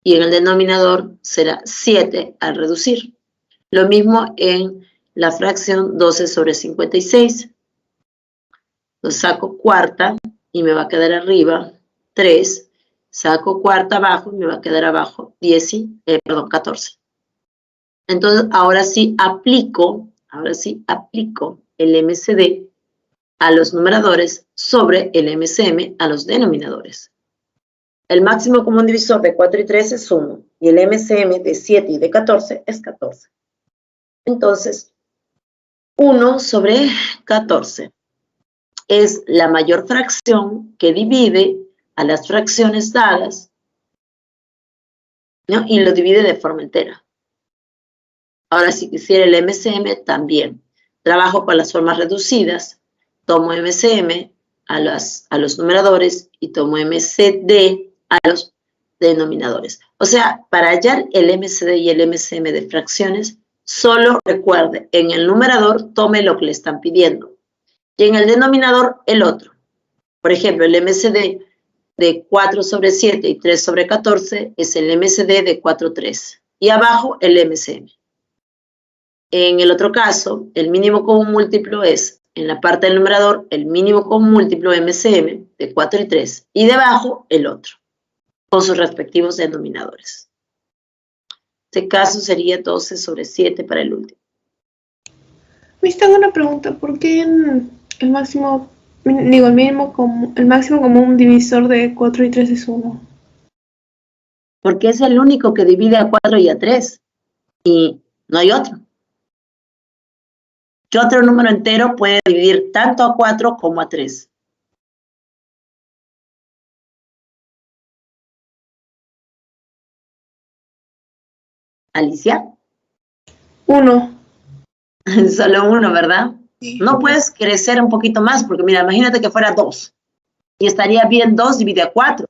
Y en el denominador será 7 al reducir. Lo mismo en la fracción 12 sobre 56. Entonces saco cuarta y me va a quedar arriba 3. Saco cuarta abajo y me va a quedar abajo 14. Entonces, ahora sí aplico el MCD a los numeradores sobre el MCM a los denominadores. El máximo común divisor de 4 y 3 es 1 y el MCM de 7 y de 14 es 14. Entonces, 1 sobre 14 es la mayor fracción que divide a las fracciones dadas, ¿no? Y lo divide de forma entera. Ahora, si quisiera el MCM, también. Trabajo con las formas reducidas, tomo MCM a los numeradores y tomo MCD a los denominadores. O sea, para hallar el MCD y el MCM de fracciones, solo recuerde, en el numerador tome lo que le están pidiendo y en el denominador el otro. Por ejemplo, el MCD de 4 sobre 7 y 3 sobre 14 es el MCD de 4, 3. Y abajo el MCM. En el otro caso, el mínimo común múltiplo es, en la parte del numerador, el mínimo común múltiplo MCM de 4 y 3. Y debajo el otro, con sus respectivos denominadores. Este caso sería 12 sobre 7 para el último. Me está una pregunta, ¿por qué el máximo común divisor de 4 y 3 es 1? Porque es el único que divide a 4 y a 3. Y no hay otro. ¿Qué otro número entero puede dividir tanto a 4 como a 3? ¿Alicia? 1. Solo 1, ¿verdad? Sí. No puedes crecer un poquito más, porque mira, imagínate que fuera 2. Y estaría bien 2 divide a 4.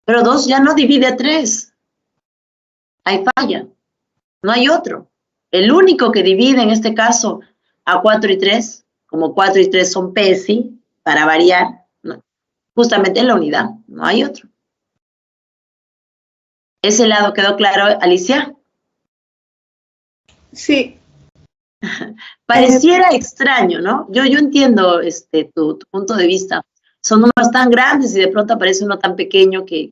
Pero 2 ya no divide a 3. Hay falla. No hay otro. El único que divide en este caso a 4 y 3, como 4 y 3 son PESI, para variar, no, justamente en la unidad, no hay otro. ¿Ese lado quedó claro, Alicia? Sí. Pareciera extraño, ¿no? Yo entiendo tu punto de vista. Son números tan grandes y de pronto aparece uno tan pequeño que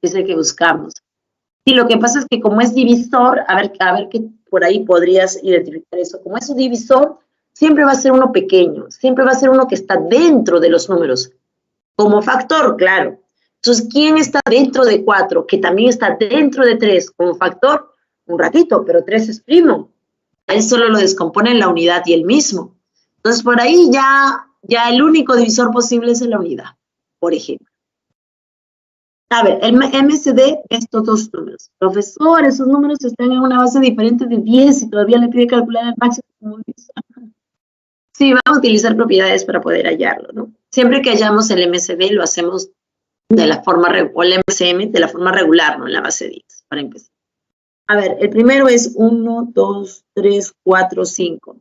es el que buscamos. Sí, lo que pasa es que como es divisor, a ver que por ahí podrías identificar eso. Como es un divisor, siempre va a ser uno pequeño, siempre va a ser uno que está dentro de los números. Como factor, claro. Entonces, ¿quién está dentro de 4? Que también está dentro de 3. Como factor, un ratito, pero 3 es primo. Él solo lo descompone en la unidad y el mismo. Entonces, por ahí ya el único divisor posible es en la unidad, por ejemplo. A ver, el MCD de estos dos números. Profesor, esos números están en una base diferente de 10 y todavía le pide calcular el máximo común divisor. Sí, vamos a utilizar propiedades para poder hallarlo, ¿no? Siempre que hallamos el MSB lo hacemos de la forma, o el MCM de la forma regular, ¿no? En la base 10, para empezar. A ver, el primero es 1, 2, 3, 4, 5.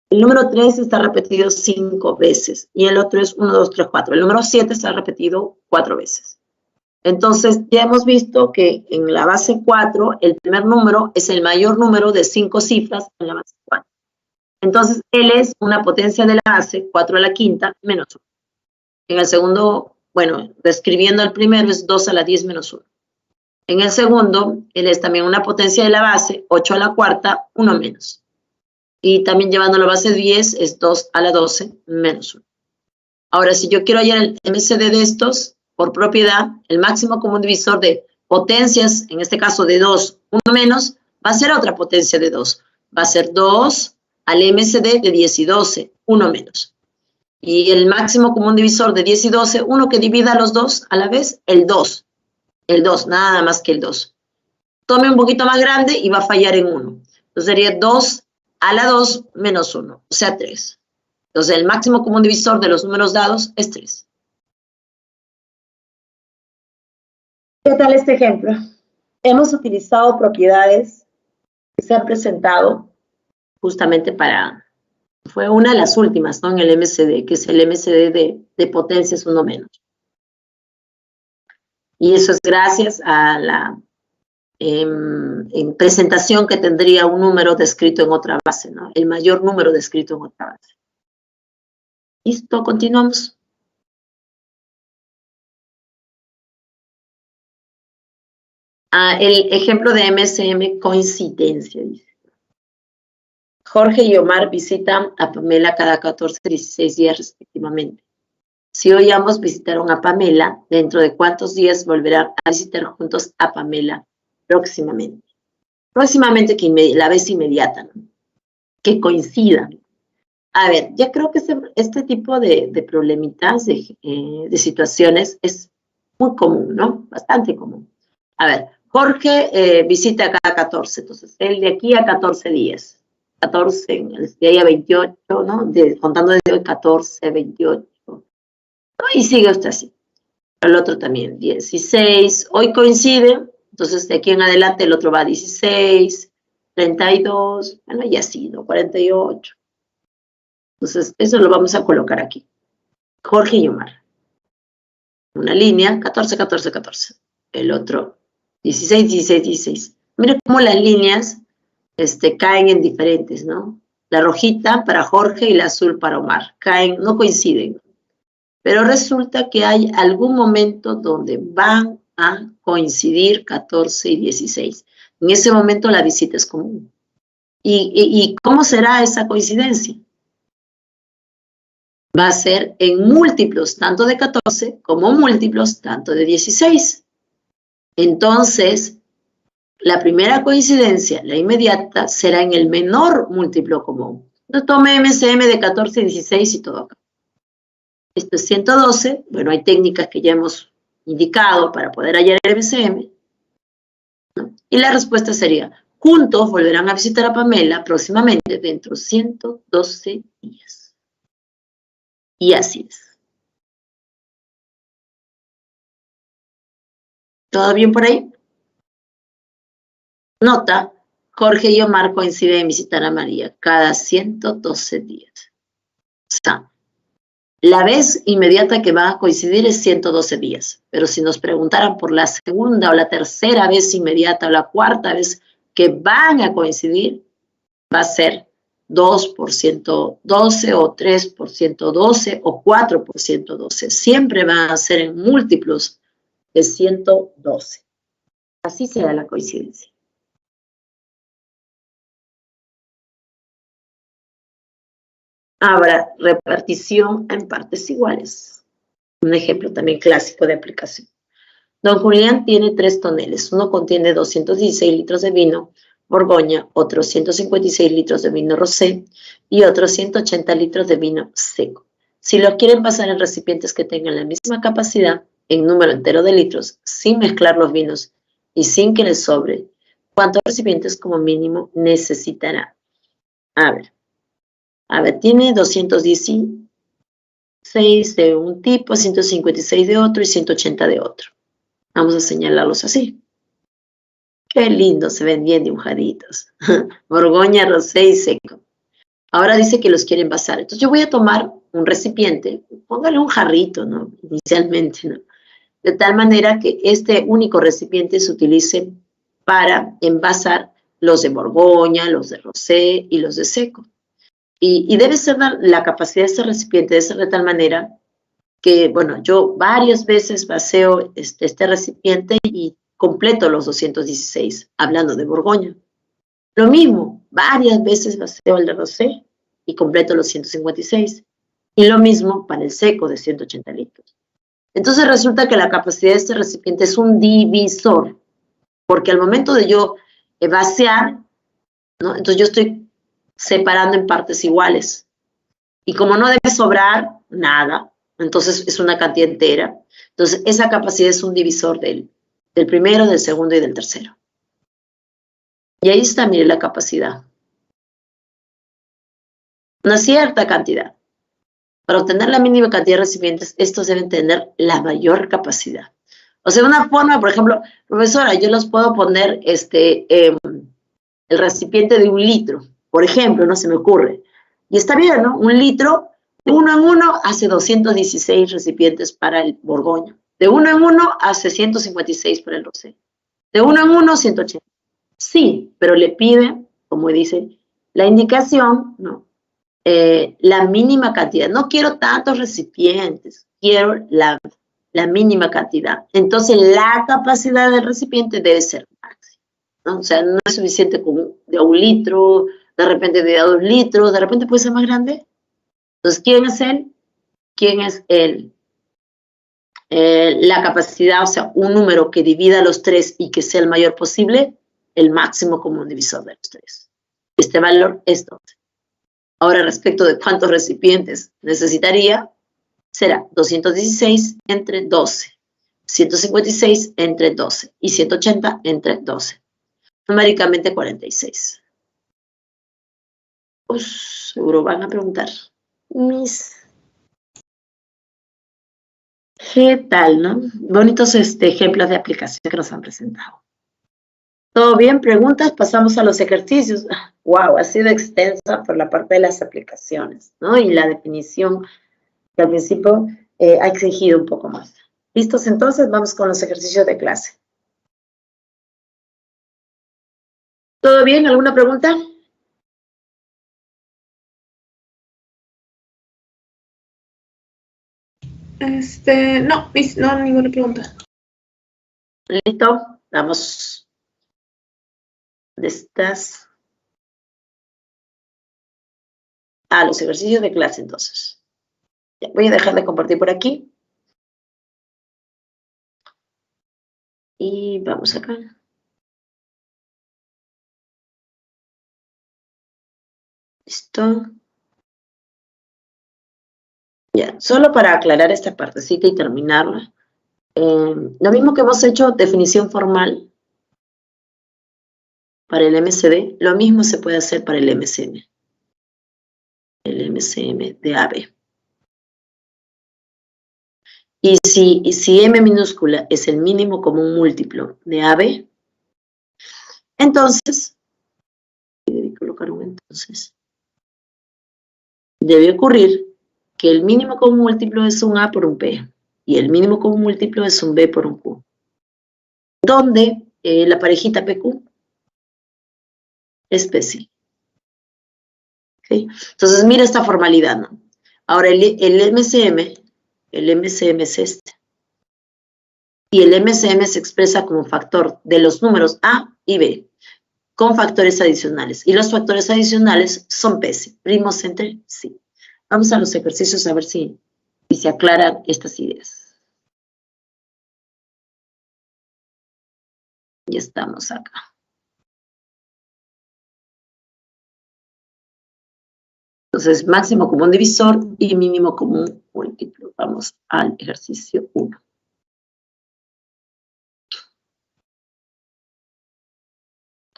El número 3 está repetido 5 veces y el otro es 1, 2, 3, 4. El número 7 está repetido 4 veces. Entonces, ya hemos visto que en la base 4, el primer número es el mayor número de 5 cifras en la base 4. Entonces, él es una potencia de la base, 4 a la quinta, menos 1. En el segundo, bueno, describiendo el primero, es 2 a la 10 menos 1. En el segundo, él es también una potencia de la base, 8 a la cuarta, 1 menos. Y también llevando la base 10, es 2 a la 12 menos 1. Ahora, si yo quiero hallar el MCD de estos, por propiedad, el máximo común divisor de potencias, en este caso de 2, 1 menos, va a ser otra potencia de 2. Va a ser 2 al MCD de 10 y 12, 1 menos. Y el máximo común divisor de 10 y 12, uno que divida a los dos a la vez, el 2. El 2, nada más que el 2. Tome un poquito más grande y va a fallar en 1. Entonces sería 2 a la 2 menos 1, o sea 3. Entonces el máximo común divisor de los números dados es 3. ¿Qué tal este ejemplo? Hemos utilizado propiedades que se han presentado justamente para... Fue una de las últimas, ¿no? En el MCD, que es el MCD de potencias 1 menos. Y eso es gracias a la en presentación que tendría un número descrito en otra base, ¿no? El mayor número descrito en otra base. Listo, continuamos. El ejemplo de MSM, coincidencia, dice. Jorge y Omar visitan a Pamela cada 14 y 16 días respectivamente. Si hoy ambos visitaron a Pamela, ¿dentro de cuántos días volverán a visitar juntos a Pamela próximamente? Próximamente, que la vez inmediata, ¿no? Que coincidan. A ver, ya creo que este tipo de problemitas, de situaciones, es muy común, ¿no? Bastante común. A ver, Jorge visita cada 14, entonces él de aquí a 14 días. 14, de ahí a 28, ¿no? Contando desde hoy 14, 28. ¿No? Y sigue usted así. El otro también, 16. Hoy coincide, entonces de aquí en adelante el otro va a 16, 32, bueno, y así, ¿no? 48. Entonces, eso lo vamos a colocar aquí. Jorge y Omar. Una línea, 14, 14, 14. El otro, 16, 16, 16. Mira cómo las líneas caen en diferentes, ¿no? La rojita para Jorge y la azul para Omar. Caen, no coinciden. Pero resulta que hay algún momento donde van a coincidir 14 y 16. En ese momento la visita es común. ¿Y cómo será esa coincidencia? Va a ser en múltiplos tanto de 14 como múltiplos tanto de 16. Entonces, la primera coincidencia, la inmediata, será en el menor múltiplo común. Entonces, tome MCM de 14 y 16 y todo acá. Esto es 112. Bueno, hay técnicas que ya hemos indicado para poder hallar el MCM, ¿no? Y la respuesta sería, juntos volverán a visitar a Pamela próximamente dentro de 112 días. Y así es. ¿Todo bien por ahí? Nota, Jorge y Omar coinciden en visitar a María cada 112 días. O sea, la vez inmediata que va a coincidir es 112 días. Pero si nos preguntaran por la segunda o la tercera vez inmediata o la cuarta vez que van a coincidir, va a ser 2% 12 o 3% 12 o 4% 12. Siempre van a ser en múltiplos de 112. Así será la coincidencia. Ahora, repartición en partes iguales. Un ejemplo también clásico de aplicación. Don Julián tiene 3 toneles. Uno contiene 216 litros de vino Borgoña, otro 156 litros de vino rosé y otro 180 litros de vino seco. Si los quieren pasar en recipientes que tengan la misma capacidad, en número entero de litros, sin mezclar los vinos y sin que les sobre, ¿cuántos recipientes como mínimo necesitará? A ver, A ver, tiene 216 de un tipo, 156 de otro y 180 de otro. Vamos a señalarlos así. Qué lindo, se ven bien dibujaditos. Borgoña, rosé y seco. Ahora dice que los quiere envasar. Entonces yo voy a tomar un recipiente, póngale un jarrito, ¿no? Inicialmente, ¿no? De tal manera que este único recipiente se utilice para envasar los de Borgoña, los de rosé y los de seco. Y debe ser la capacidad de este recipiente debe ser de tal manera que, bueno, yo varias veces vacío este recipiente y completo los 216, hablando de Borgoña. Lo mismo, varias veces vacío el de rosé y completo los 156. Y lo mismo para el seco de 180 litros. Entonces resulta que la capacidad de este recipiente es un divisor, porque al momento de yo vaciar, ¿no? Entonces yo estoy separando en partes iguales. Y como no debe sobrar nada, entonces es una cantidad entera. Entonces esa capacidad es un divisor del primero, del segundo y del tercero. Y ahí está, mire, la capacidad. Una cierta cantidad. Para obtener la mínima cantidad de recipientes, estos deben tener la mayor capacidad. O sea, una forma, por ejemplo, profesora, yo los puedo poner el recipiente de 1 litro, por ejemplo, no se me ocurre. Y está bien, ¿no? 1 litro, de 1 en 1 hace 216 recipientes para el Borgoña. De 1 en 1 hace 156 para el rosé. De 1 en 1, 180. Sí, pero le pide, como dice, la indicación, ¿no? La mínima cantidad. No quiero tantos recipientes, quiero la mínima cantidad. Entonces, la capacidad del recipiente debe ser máxima, ¿no? O sea, no es suficiente con de 1 litro, de repente de 2 litros, de repente puede ser más grande. Entonces, ¿quién es él? ¿Quién es él? La capacidad, o sea, un número que divida los 3 y que sea el mayor posible, el máximo común divisor de los 3. Este valor es 12. Ahora, respecto de cuántos recipientes necesitaría, será 216 entre 12, 156 entre 12 y 180 entre 12. Numéricamente 46. Pues, seguro van a preguntar, Miss, ¿qué tal, no? Bonitos ejemplos de aplicación que nos han presentado. ¿Todo bien? ¿Preguntas? Pasamos a los ejercicios. Wow, ha sido extensa por la parte de las aplicaciones, ¿no? Y la definición que al principio ha exigido un poco más. ¿Listos entonces? Vamos con los ejercicios de clase. ¿Todo bien? ¿Alguna pregunta? No, no, ninguna pregunta. Listo, vamos. ¿Dónde estás? Ah, los ejercicios de clase entonces. Ya, voy a dejar de compartir por aquí. Y vamos acá. Listo. Ya, solo para aclarar esta partecita y terminarla. Lo mismo que hemos hecho, definición formal para el MCD, lo mismo se puede hacer para el MCM. El MCM de AB. Y si M minúscula es el mínimo común múltiplo de AB, entonces, debe colocar un entonces, debe ocurrir que el mínimo común múltiplo es un A por un P y el mínimo común múltiplo es un B por un Q. Donde la parejita PQ es PC. ¿Okay? Entonces, mira esta formalidad, ¿no? Ahora, el MCM es este. Y el MCM se expresa como factor de los números A y B, con factores adicionales. Y los factores adicionales son PC, primos entre sí. Vamos a los ejercicios a ver si se aclaran estas ideas. Ya estamos acá. Entonces, máximo común divisor y mínimo común múltiplo. Vamos al ejercicio 1.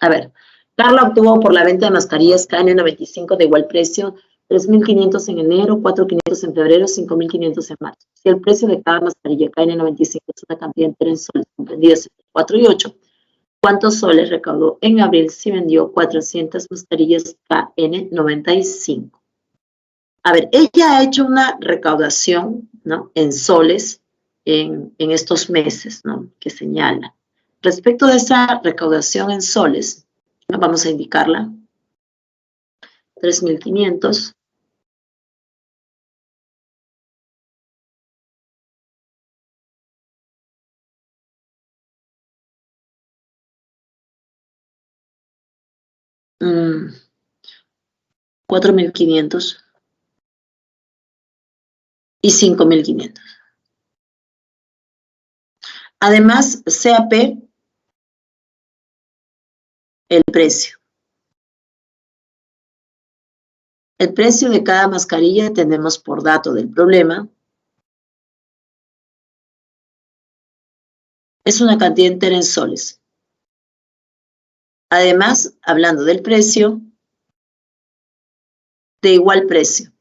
A ver, Carla obtuvo por la venta de mascarillas KN95 de igual precio 3.500 en enero, 4.500 en febrero, 5.500 en marzo. Si el precio de cada mascarilla KN95 es una cantidad entera en soles comprendidas entre 4 y 8, ¿cuántos soles recaudó en abril si vendió 400 mascarillas KN95? A ver, ella ha hecho una recaudación, ¿no?, en soles en estos meses, ¿no?, que señala. Respecto de esa recaudación en soles, ¿no?, vamos a indicarla. 3.500. Mm, 4.500 y 5.500. Además, CAP, el precio. El precio de cada mascarilla tenemos por dato del problema. Es una cantidad entera en soles. Además, hablando del precio, de igual precio.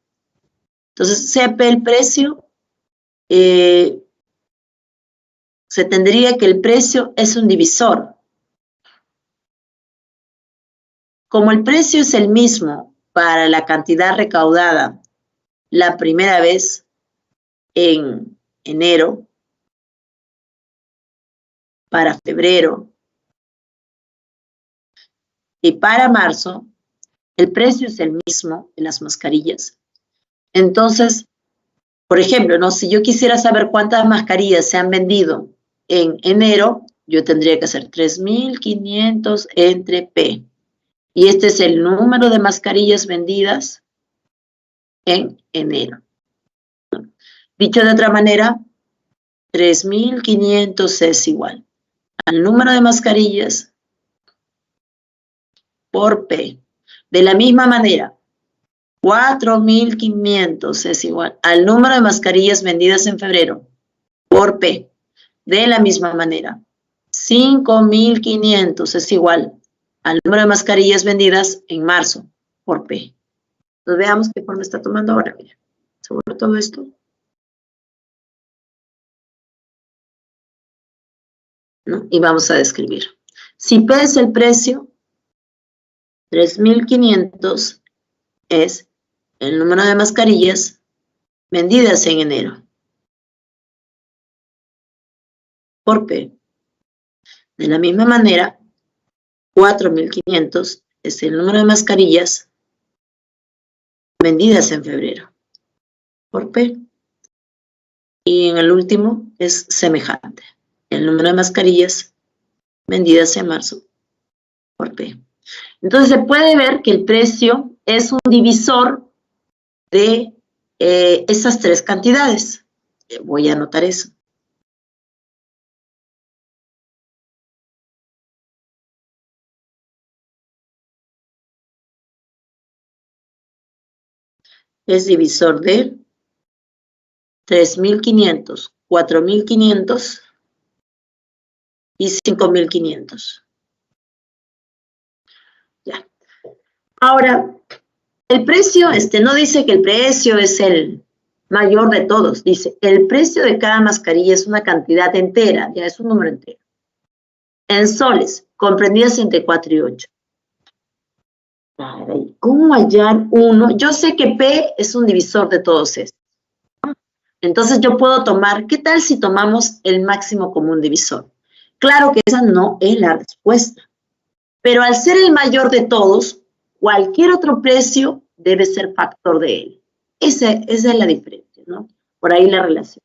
Entonces, CAP el precio, se tendría que el precio es un divisor. Como el precio es el mismo para la cantidad recaudada la primera vez en enero, para febrero y para marzo, el precio es el mismo de las mascarillas. Entonces, por ejemplo, ¿no?, si yo quisiera saber cuántas mascarillas se han vendido en enero, yo tendría que hacer 3.500 entre P. Y este es el número de mascarillas vendidas en enero. Dicho de otra manera, 3.500 es igual al número de mascarillas por P. De la misma manera, 4.500 es igual al número de mascarillas vendidas en febrero por P. De la misma manera, 5.500 es igual al número de mascarillas vendidas en marzo por P. Entonces veamos qué forma está tomando ahora. Mira, sobre todo esto. ¿No? Y vamos a describir. Si P es el precio, 3.500 es el número de mascarillas vendidas en enero por P. De la misma manera, 4.500 es el número de mascarillas vendidas en febrero por P. Y en el último es semejante. El número de mascarillas vendidas en marzo por P. Entonces se puede ver que el precio es un divisor de esas tres cantidades. Voy a anotar eso. Es divisor de 3.500, 4.500 y 5.500. Ya. Ahora, el precio, no dice que el precio es el mayor de todos. Dice, el precio de cada mascarilla es una cantidad entera, ya es un número entero. En soles, comprendidas entre 4 y 8. ¿Cómo hallar uno? Yo sé que P es un divisor de todos estos. Entonces yo puedo tomar, ¿qué tal si tomamos el máximo común divisor? Claro que esa no es la respuesta. Pero al ser el mayor de todos, cualquier otro precio debe ser factor de él. Esa es la diferencia, ¿no? Por ahí la relación.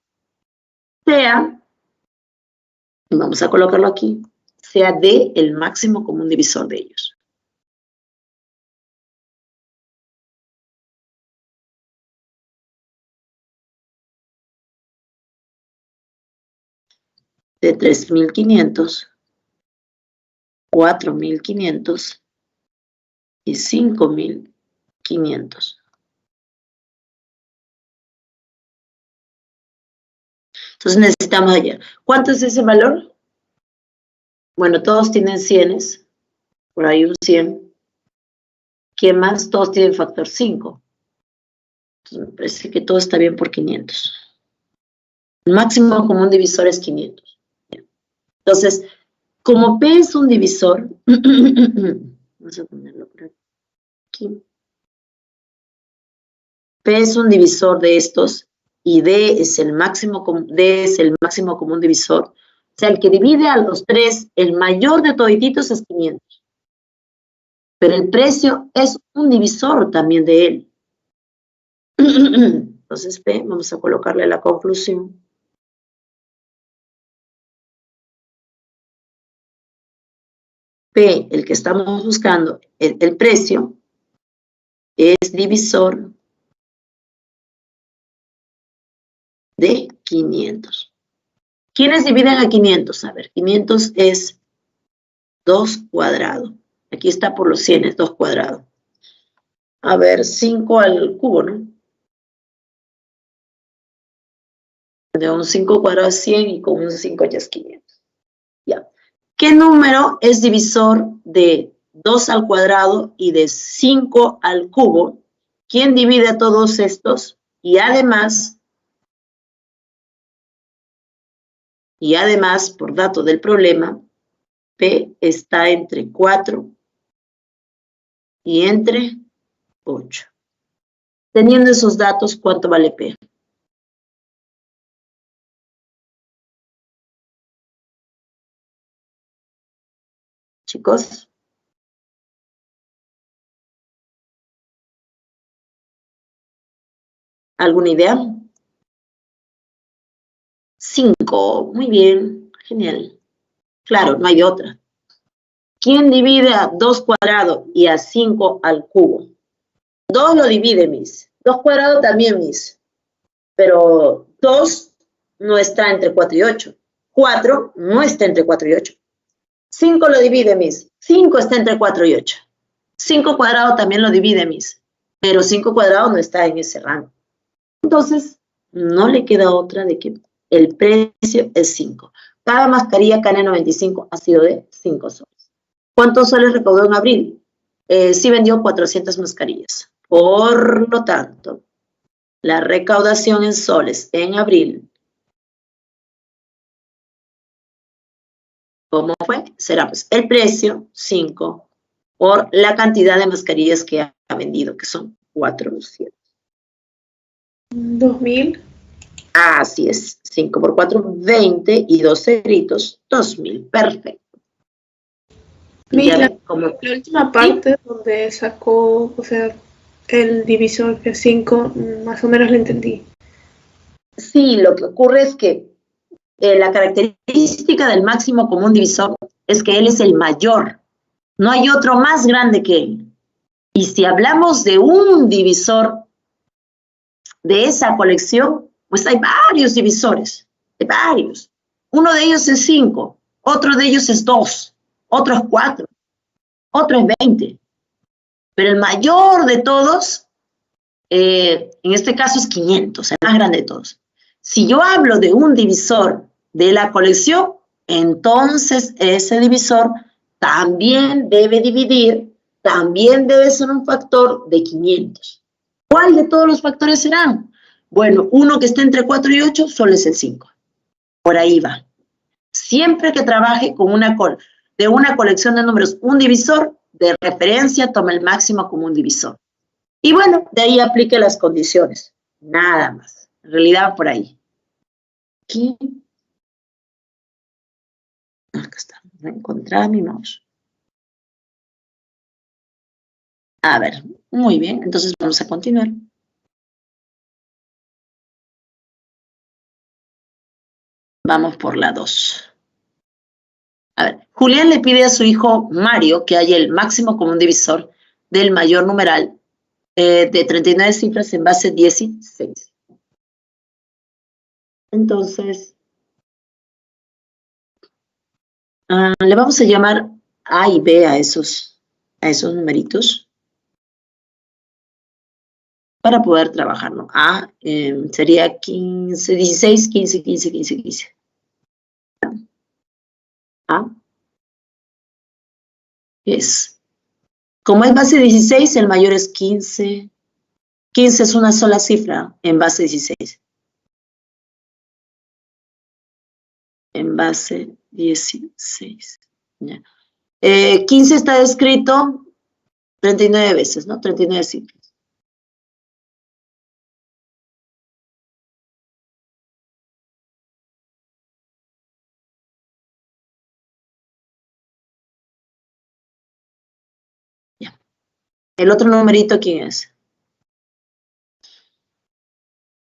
Sea, vamos a colocarlo aquí, sea D el máximo común divisor de ellos. De 3.500, 4.500 y 5.500. Entonces necesitamos hallar. ¿Cuánto es ese valor? Bueno, todos tienen 100, por ahí un 100. ¿Quién más? Todos tienen factor 5. Entonces, me parece que todo está bien por 500. El máximo común divisor es 500. Entonces, como P es un divisor, vamos a ponerlo por aquí. P es un divisor de estos y D es el máximo común divisor. O sea, el que divide a los tres, el mayor de todititos es 500. Pero el precio es un divisor también de él. Entonces, P, vamos a colocarle la conclusión. P, el que estamos buscando, el precio, es divisor de 500. ¿Quiénes dividen a 500? A ver, 500 es 2 cuadrado. Aquí está por los 100, es 2 cuadrado. A ver, 5 al cubo, ¿no? De un 5 cuadrado es 100 y con un 5 ya es 500. Ya. ¿Qué número es divisor de 2 al cuadrado y de 5 al cubo? ¿Quién divide a todos estos? Y además, por dato del problema, P está entre 4 y entre 8. Teniendo esos datos, ¿cuánto vale P? Chicos. ¿Alguna idea? 5. Muy bien. Genial. Claro, no hay otra. ¿Quién divide a 2 cuadrado y a 5 al cubo? 2 lo divide, mis. 2 cuadrado también, mis. Pero 2 no está entre 4 y 8. 4 no está entre 4 y 8. 5 lo divide, mis. 5 está entre 4 y 8. 5 cuadrado también lo divide, mis. Pero 5 cuadrado no está en ese rango. Entonces, no le queda otra de que el precio es 5. Cada mascarilla KN95 ha sido de 5 soles. ¿Cuántos soles recaudó en abril? Sí vendió 400 mascarillas. Por lo tanto, la recaudación en soles en abril, ¿cómo fue? Será pues el precio, 5, por la cantidad de mascarillas que ha vendido, que son 400. 2000. Así es, 5 por 4, 20 y 2 ceritos, 2000. Perfecto. Mira, la última parte, ¿sí? Donde sacó, o sea, el divisor que es 5, más o menos lo entendí. Sí, lo que ocurre es que la característica del máximo común divisor es que él es el mayor. No hay otro más grande que él. Y si hablamos de un divisor de esa colección, pues hay varios divisores, hay varios. Uno de ellos es 5, otro de ellos es 2, otro es 4, otro es 20. Pero el mayor de todos, en este caso es 500, el más grande de todos. Si yo hablo de un divisor de la colección, entonces ese divisor también debe dividir, también debe ser un factor de 500. ¿Cuál de todos los factores serán? Bueno, uno que esté entre 4 y 8 solo es el 5. Por ahí va. Siempre que trabaje con una colección de números, un divisor de referencia toma el máximo como un divisor. Y bueno, de ahí aplique las condiciones. Nada más. En realidad, por ahí. Aquí. Acá está. Voy a encontrar mi mouse. A ver, muy bien. Entonces vamos a continuar. Vamos por la 2. A ver, Julián le pide a su hijo Mario que haya el máximo común divisor del mayor numeral de 39 cifras en base 16. Entonces, le vamos a llamar A y B a esos numeritos para poder trabajarlo. A sería 15, 16, 15, 15, 15, 15. A es, como es base 16, el mayor es 15, 15 es una sola cifra en base 16. En base 16. Ya. 15 está escrito 39 veces, ¿no? 39 cifras. Ya. El otro numerito, ¿quién es?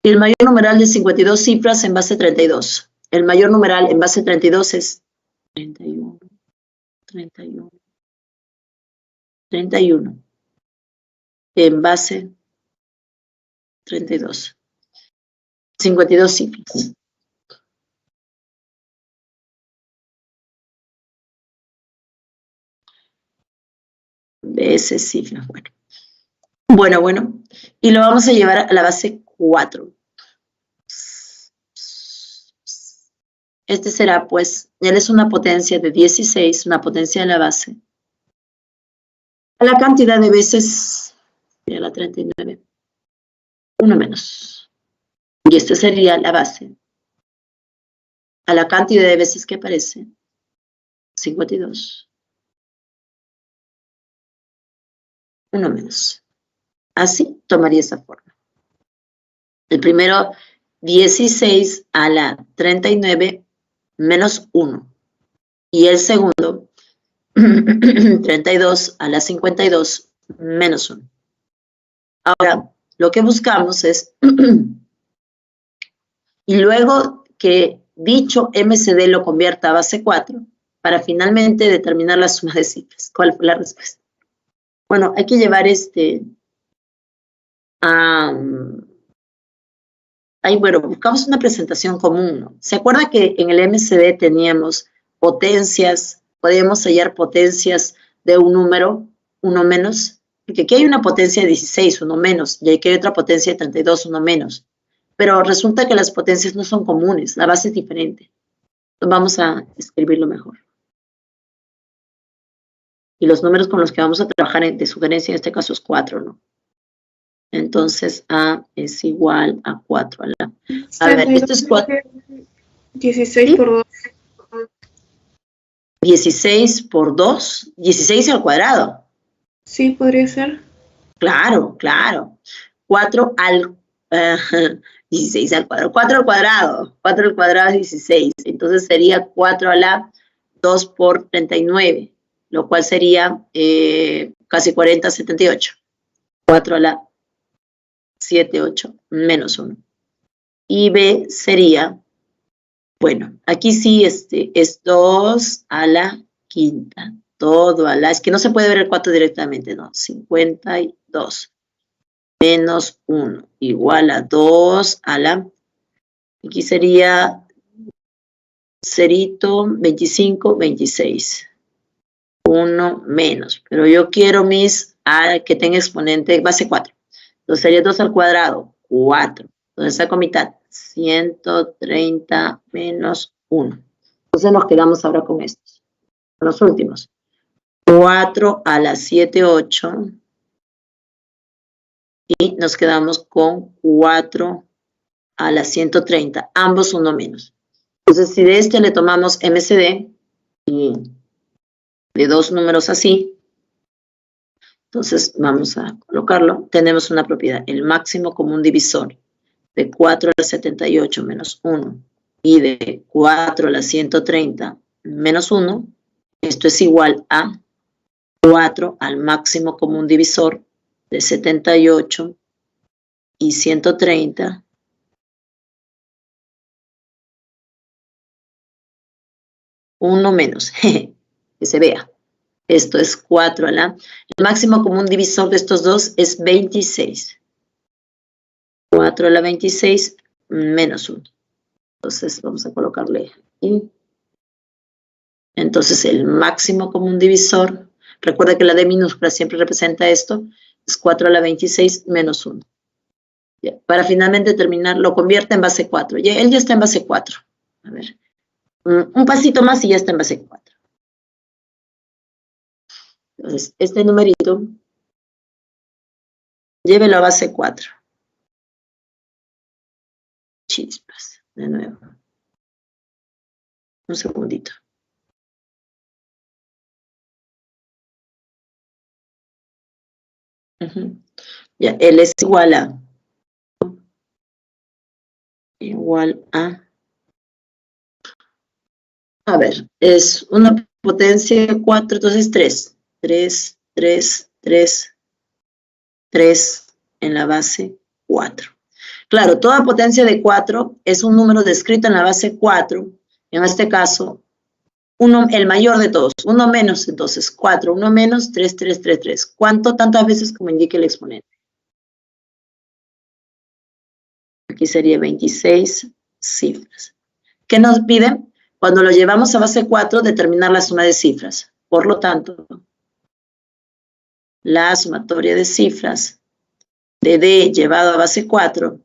El mayor numeral de 52 cifras en base 32. El mayor numeral en base 32 es 31, 31, 31. En base 32. 52 cifras. De ese cifras, bueno. Bueno. Y lo vamos a llevar a la base 4. Este será, pues, él es una potencia de 16, una potencia de la base. A la cantidad de veces, sería la 39, 1 menos. Y esta sería la base. A la cantidad de veces que aparece, 52. 1 menos. Así tomaría esa forma. El primero, 16 a la 39 menos 1. Y el segundo, 32 a la 52 menos 1. Ahora, lo que buscamos es, y luego que dicho MCD lo convierta a base 4, para finalmente determinar la suma de cifras. ¿Cuál fue la respuesta? Bueno, hay que llevar bueno, buscamos una presentación común, ¿no? ¿Se acuerda que en el MCD teníamos potencias, podíamos hallar potencias de un número, 1 menos? Porque aquí hay una potencia de 16, 1 menos, y aquí hay otra potencia de 32, 1 menos. Pero resulta que las potencias no son comunes, la base es diferente. Entonces vamos a escribirlo mejor. Y los números con los que vamos a trabajar de sugerencia en este caso es 4, ¿no? Entonces A es igual a 4 a la... A ver, esto es 4. 16 ¿sí? Por 2. 16 por 2, 16 al cuadrado. Sí, podría ser. Claro. 4 al... 16 al cuadrado. 4 al cuadrado. 4 al cuadrado es 16. Entonces sería 4 a la 2 por 39. Lo cual sería casi 40, 78. 4 a la 7, 8, menos 1. Y B sería, bueno, aquí sí es 2 a la quinta. Todo a la, es que no se puede ver el 4 directamente, no. 52 menos 1 igual a 2 a la, aquí sería 25, 26. 1 menos, pero yo quiero que tenga exponente base 4. Entonces sería 2 al cuadrado, 4. Entonces saco mitad, 130 menos 1. Entonces nos quedamos ahora con estos, con los últimos. 4 a la 7, 8. Y nos quedamos con 4 a la 130, ambos 1 menos. Entonces si de este le tomamos MCD, y de dos números así, entonces vamos a colocarlo, tenemos una propiedad, el máximo común divisor de 4 a la 78 menos 1 y de 4 a la 130 menos 1, esto es igual a 4 al máximo común divisor de 78 y 130 1 menos, que se vea. Esto es 4 a la... El máximo común divisor de estos dos es 26. 4 a la 26 menos 1. Entonces vamos a colocarle aquí. Entonces el máximo común divisor, recuerda que la D minúscula siempre representa esto, es 4 a la 26 menos 1. Ya, para finalmente terminar, lo convierte en base 4. Ya, él ya está en base 4. A ver, un pasito más y ya está en base 4. Entonces, este numerito, llévelo a base 4. Chispas, de nuevo. Un segundito. Ya, L es igual a ver, es una potencia de 4, entonces 3. 3, 3, 3, 3 en la base 4. Claro, toda potencia de 4 es un número descrito en la base 4. En este caso, el mayor de todos. 1 menos, entonces 4. 1 menos, 3, 3, 3, 3. ¿Cuánto? Tantas veces como indique el exponente. Aquí sería 26 cifras. ¿Qué nos piden? Cuando lo llevamos a base 4, determinar la suma de cifras. Por lo tanto, la sumatoria de cifras de D llevado a base 4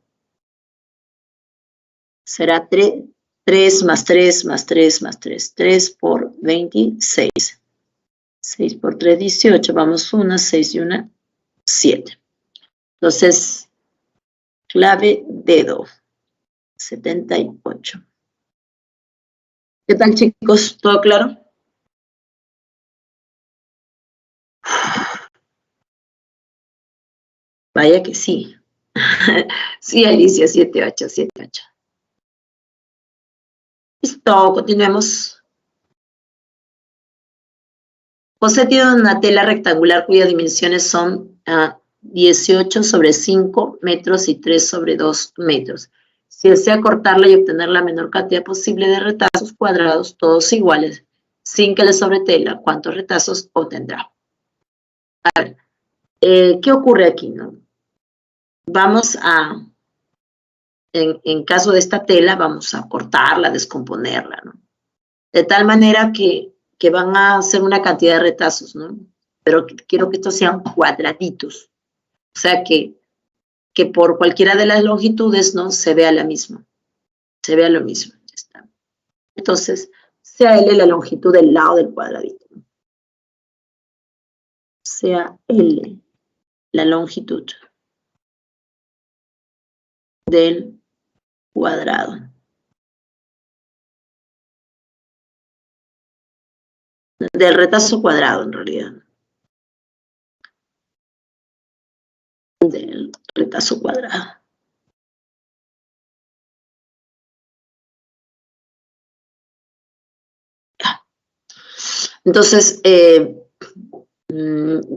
será 3 más 3 más 3 más 3. 3 por 26. 6 por 3, 18. Vamos 1, 6 y 1, 7. Entonces, clave dedo. 78. ¿Qué tal, chicos? ¿Todo claro? Vaya que sí. Sí, Alicia, 78, 78. Listo, continuemos. José tiene una tela rectangular cuyas dimensiones son 18 sobre 5 metros y 3 sobre 2 metros. Si desea cortarla y obtener la menor cantidad posible de retazos cuadrados, todos iguales, sin que le sobre tela, ¿cuántos retazos obtendrá? A ver, ¿qué ocurre aquí, no? Vamos a, en caso de esta tela, vamos a cortarla, descomponerla, ¿no? De tal manera que van a hacer una cantidad de retazos, ¿no? Pero quiero que estos sean cuadraditos. O sea, que por cualquiera de las longitudes, ¿no? Se vea la misma. Se vea lo mismo. Ya está. Entonces, sea L la longitud del lado del cuadradito, ¿no? Sea L la longitud del cuadrado. Del retazo cuadrado, en realidad. Del retazo cuadrado. Ya. Entonces,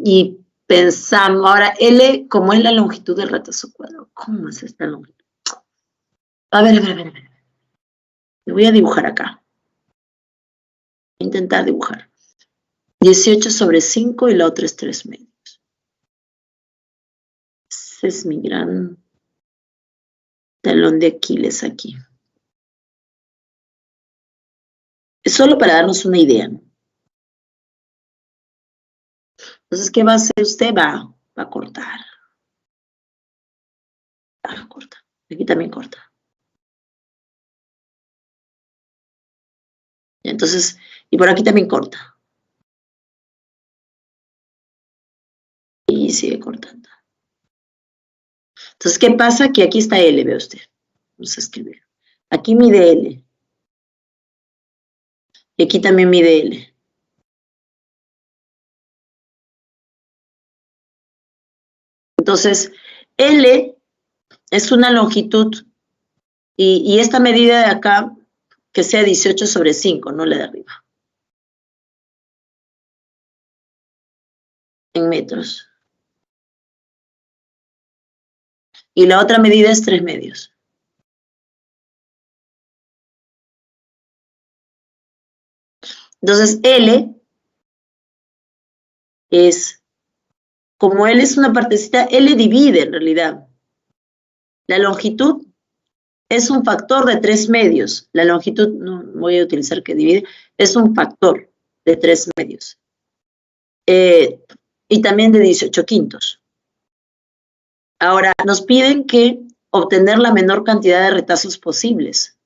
y pensamos, ahora L, ¿cómo es la longitud del retazo cuadrado? ¿Cómo es esta longitud? A ver. Me voy a dibujar acá. Voy a intentar dibujar. 18 sobre 5 y la otra es 3 medios. Ese es mi gran talón de Aquiles aquí. Es solo para darnos una idea, ¿no? Entonces, ¿qué va a hacer usted? Va a cortar. Corta. Aquí también corta. Entonces, y por aquí también corta. Y sigue cortando. Entonces, ¿qué pasa? Que aquí está L, ve usted. Vamos a escribir. Aquí mide L. Y aquí también mide L. Entonces, L es una longitud y esta medida de acá, que sea 18 sobre 5, no la de arriba. En metros. Y la otra medida es 3 medios. Entonces, L es, como L es una partecita, L divide en realidad. La longitud es un factor de 3 medios. La longitud, no voy a utilizar que divide, es un factor de 3 medios. Y también de 18 quintos. Ahora, nos piden que obtener la menor cantidad de retazos posibles.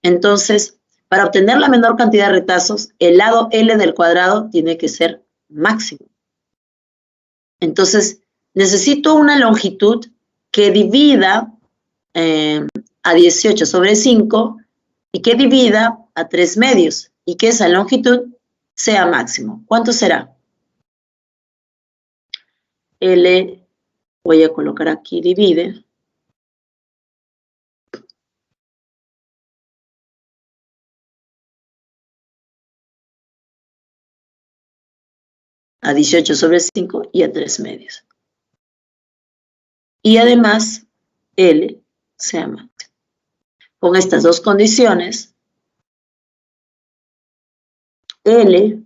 Entonces, para obtener la menor cantidad de retazos, el lado L del cuadrado tiene que ser máximo. Entonces, necesito una longitud que divida a 18 sobre 5 y que divida a 3 medios y que esa longitud sea máximo. ¿Cuánto será? L, voy a colocar aquí, divide. A 18 sobre 5 y a 3 medios. Y además, L sea máximo. Con estas dos condiciones, L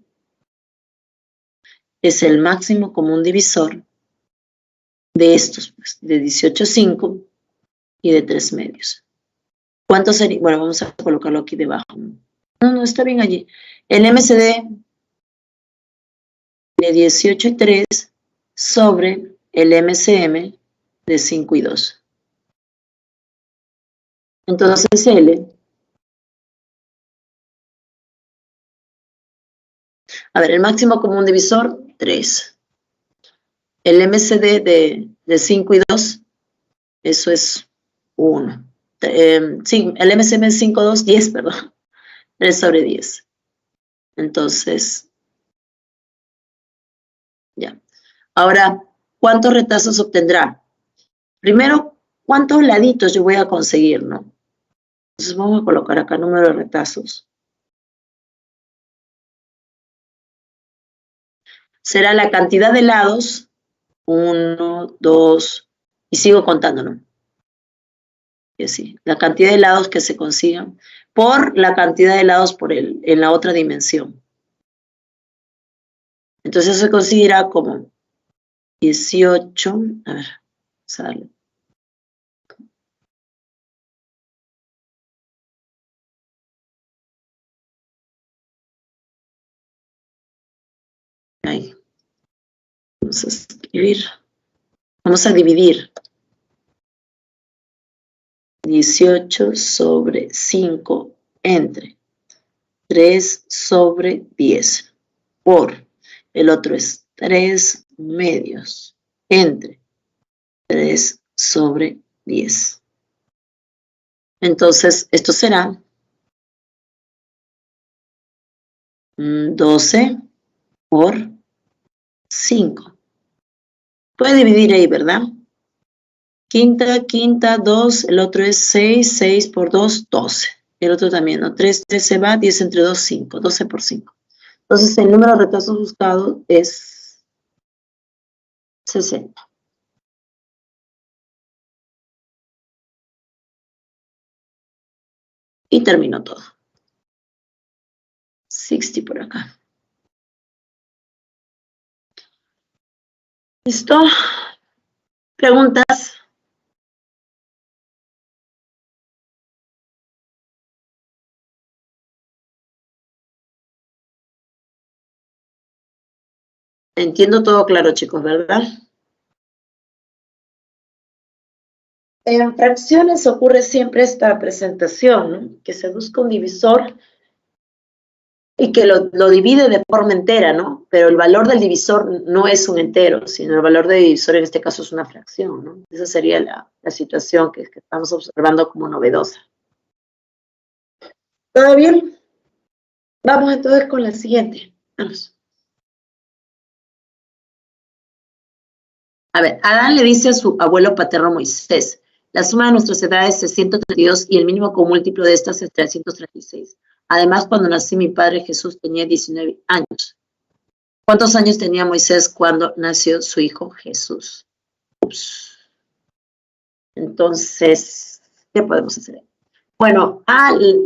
es el máximo común divisor de estos, pues, de 18,5 y de 3 medios. ¿Cuánto sería? Bueno, vamos a colocarlo aquí debajo. No, está bien allí. El MCD de 18 y 3 sobre el MCM de 5 y 2. Entonces L. A ver, el máximo común divisor, 3. El MCD de 5 y 2, eso es 1. Sí, el MCM es 5, 2, 10, perdón. 3 sobre 10. Entonces, ya. Ahora, ¿cuántos retazos obtendrá? Primero, ¿cuántos laditos yo voy a conseguir, no? Entonces vamos a colocar acá número de retazos. Será la cantidad de lados, 1, 2, y sigo contando, ¿no? Y así, la cantidad de lados que se consigan por la cantidad de lados en la otra dimensión. Entonces se considera como 18, a ver, sale. Ahí. Vamos a escribir. Vamos a dividir. 18 sobre 5 entre 3 sobre 10 por, el otro es 3 medios entre 3 sobre 10. Entonces, esto será 12 por 5. Puede dividir ahí, ¿verdad? Quinta, 2, el otro es 6, 6 por 2, 12. El otro también, ¿no? 3 se va, 10 entre 2, 5, 12 por 5. Entonces, el número de retazos buscados es 60. Y terminó todo. 60 por acá. ¿Listo? ¿Preguntas? Entiendo todo claro, chicos, ¿verdad? En fracciones ocurre siempre esta presentación, ¿no? Que se busca un divisor y que lo divide de forma entera, ¿no? Pero el valor del divisor no es un entero, sino el valor del divisor en este caso es una fracción, ¿no? Esa sería la situación que estamos observando como novedosa. ¿Todo bien? Vamos entonces con la siguiente. Vamos. A ver, Adán le dice a su abuelo paterno Moisés, la suma de nuestras edades es 132 y el mínimo común múltiplo de estas es 336. Además, cuando nací mi padre Jesús tenía 19 años. ¿Cuántos años tenía Moisés cuando nació su hijo Jesús? Ups. Entonces, ¿qué podemos hacer? Bueno,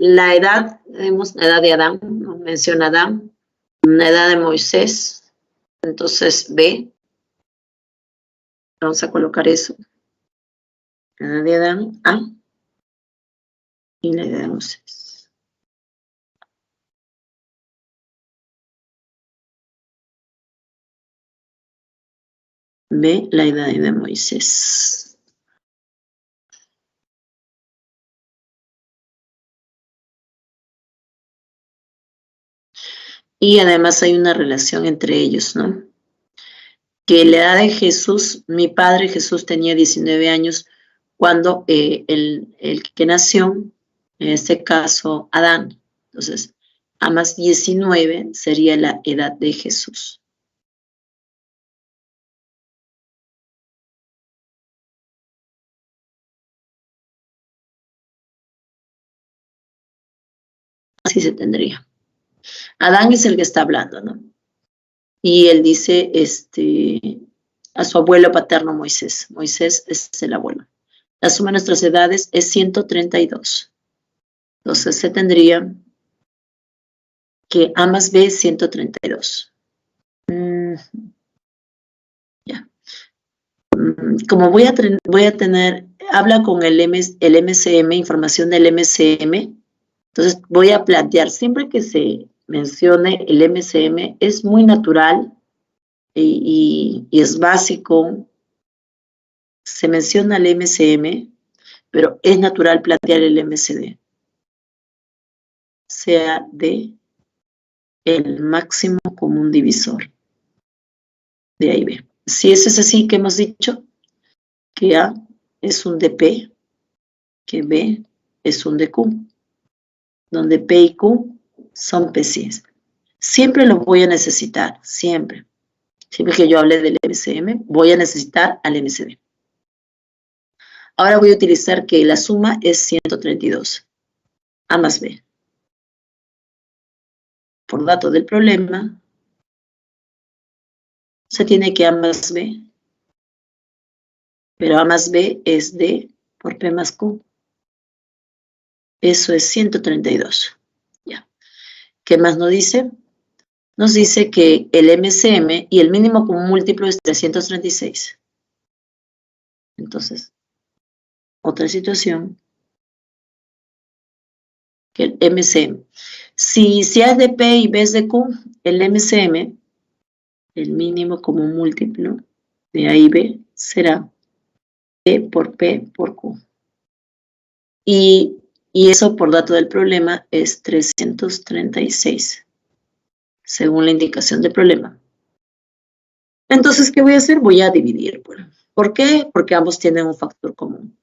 la edad, vemos la edad de Adán, ¿no? Menciona Adán, la edad de Moisés. Entonces, B. Vamos a colocar eso. La edad de Adán, A. Y la edad de Moisés. B, la edad de Moisés. Y además hay una relación entre ellos, ¿no? Que la edad de Jesús, mi padre Jesús tenía 19 años cuando el que nació, en este caso Adán. Entonces, A más 19 sería la edad de Jesús. Así se tendría. Adán es el que está hablando, ¿no? Y él dice a su abuelo paterno Moisés. Moisés es el abuelo. La suma de nuestras edades es 132. Entonces se tendría que A más B es 132. Ya. Como voy a tener, habla con el MCM, información del MCM, entonces voy a plantear, siempre que se mencione el MCM, es muy natural y es básico, se menciona el MCM, pero es natural plantear el MCD, sea de el máximo común divisor de A y B. Si eso es así que hemos dicho, que A es un de P, que B es un de Q, donde P y Q son PCs. Siempre los voy a necesitar, siempre. Siempre que yo hable del MCM, voy a necesitar al MCD. Ahora voy a utilizar que la suma es 132, A más B. Por dato del problema, se tiene que A más B, pero A más B es D por P más Q. Eso es 132. Ya. ¿Qué más nos dice? Nos dice que el MCM y el mínimo común múltiplo es 336. Entonces, otra situación, que el MCM. Si A es de P y B es de Q, el MCM, el mínimo común múltiplo de A y B, será P por P por Q. Y eso por dato del problema es 336, según la indicación del problema. Entonces, ¿qué voy a hacer? Voy a dividir. ¿Por qué? Porque ambos tienen un factor común.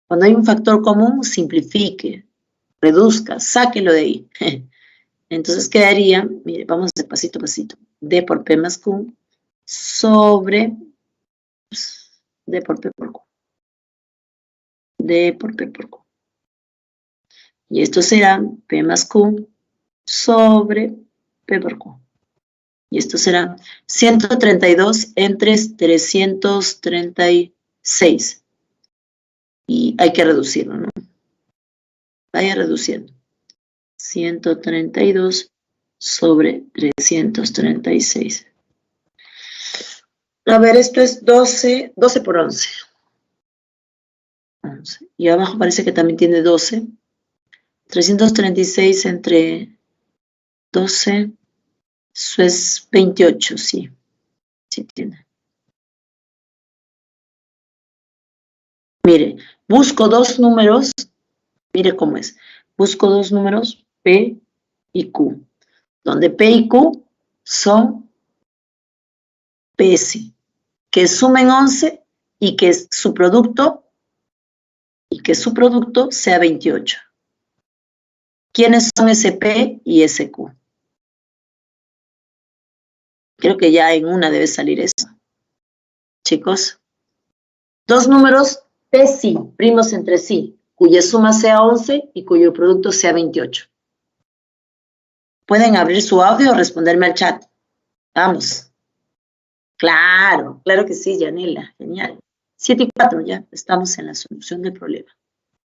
Cuando hay un factor común, simplifique, reduzca, sáquelo de ahí. Entonces quedaría, mire, vamos de pasito a pasito, D por P más Q sobre D por P por Q. D por P por Q. Y esto será P más Q sobre P por Q. Y esto será 132 entre 336. Y hay que reducirlo, ¿no? Vaya reduciendo. 132 sobre 336. A ver, esto es 12 por 11. 11. Y abajo parece que también tiene 12. 336 entre 12, eso es 28, sí. Sí tiene. Mire, busco dos números, mire cómo es. Busco dos números, P y Q, donde P y Q son PS, que sumen 11 y que su producto sea 28. ¿Quiénes son SP y SQ? Creo que ya en una debe salir eso. Chicos, dos números PSI, primos entre sí, cuya suma sea 11 y cuyo producto sea 28. Pueden abrir su audio o responderme al chat. Vamos. Claro, claro que sí, Yanela, genial. 7 y 4, ya estamos en la solución del problema.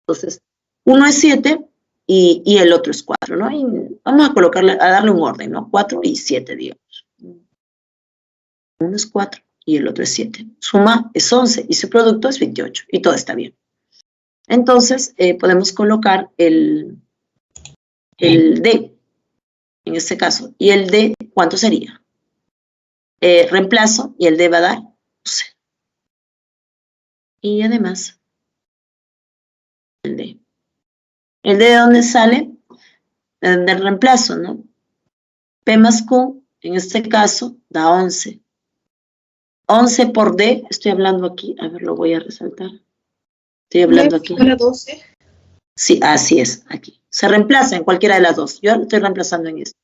Entonces, uno es 7 y el otro es 4, ¿no? Y vamos a colocarle, a darle un orden, ¿no? 4 y 7, digamos. Uno es 4 y el otro es 7. Suma es 11 y su producto es 28 y todo está bien. Entonces, podemos colocar el D, en este caso. ¿Y el D cuánto sería? Reemplazo y el D va a dar 12. Y además, el D. ¿El D de dónde sale? Del reemplazo, ¿no? P más Q, en este caso, da 11. 11 por D, estoy hablando aquí, a ver, lo voy a resaltar. Estoy hablando aquí. Para 12. Sí, así es, aquí. Se reemplaza en cualquiera de las dos. Yo lo estoy reemplazando en esto.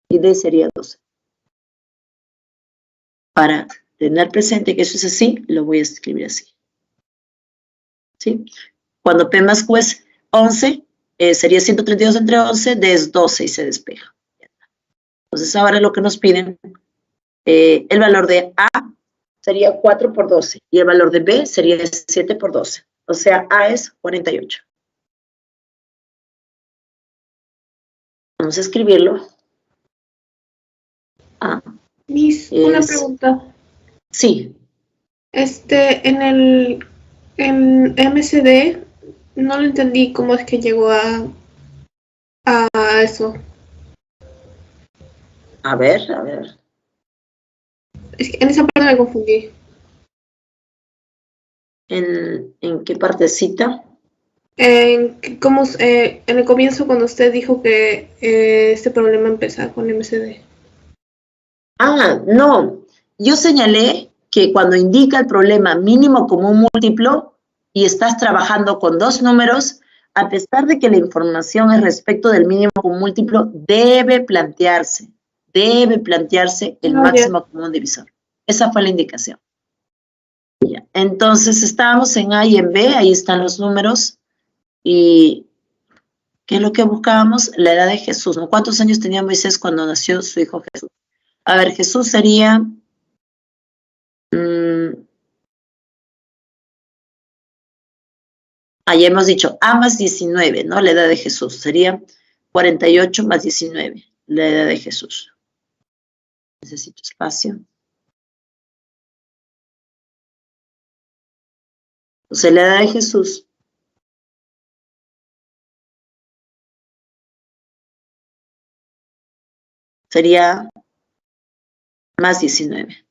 Y D sería 12. Para tener presente que eso es así, lo voy a escribir así. ¿Sí? Cuando P más Q es 11, sería 132 entre 11, D es 12 y se despeja. Entonces ahora lo que nos piden, el valor de A sería 4 por 12 y el valor de B sería 7 por 12. O sea, A es 48. Vamos a escribirlo. A Miss, una pregunta. Sí. En MCD no lo entendí cómo es que llegó a eso. A ver. Es que en esa parte me confundí. ¿En qué partecita? En el comienzo cuando usted dijo que este problema empezaba con MCD. Ah, no. Yo señalé que cuando indica el problema mínimo común múltiplo y estás trabajando con dos números, a pesar de que la información es respecto del mínimo común múltiplo, debe plantearse el máximo común divisor. Esa fue la indicación. Ya. Entonces, estábamos en A y en B, ahí están los números. ¿Y qué es lo que buscábamos? La edad de Jesús, ¿no? ¿Cuántos años tenía Moisés cuando nació su hijo Jesús? A ver, Jesús sería... ahí hemos dicho A más 19, ¿no? La edad de Jesús. Sería 48 más 19, la edad de Jesús. Necesito espacio. Entonces, la edad de Jesús sería más 19.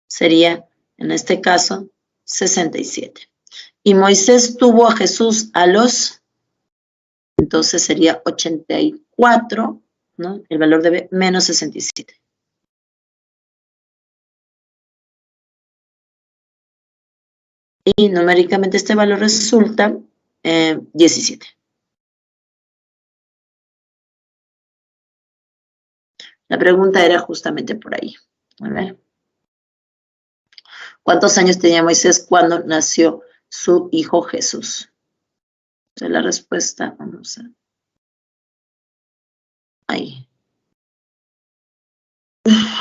Sería, en este caso, 67. Y Moisés tuvo a Jesús a los, entonces sería 84, ¿no? El valor de B, menos 67. Y numéricamente este valor resulta 17. La pregunta era justamente por ahí. A ver. ¿Cuántos años tenía Moisés cuando nació su hijo Jesús? Entonces la respuesta, vamos a... ahí.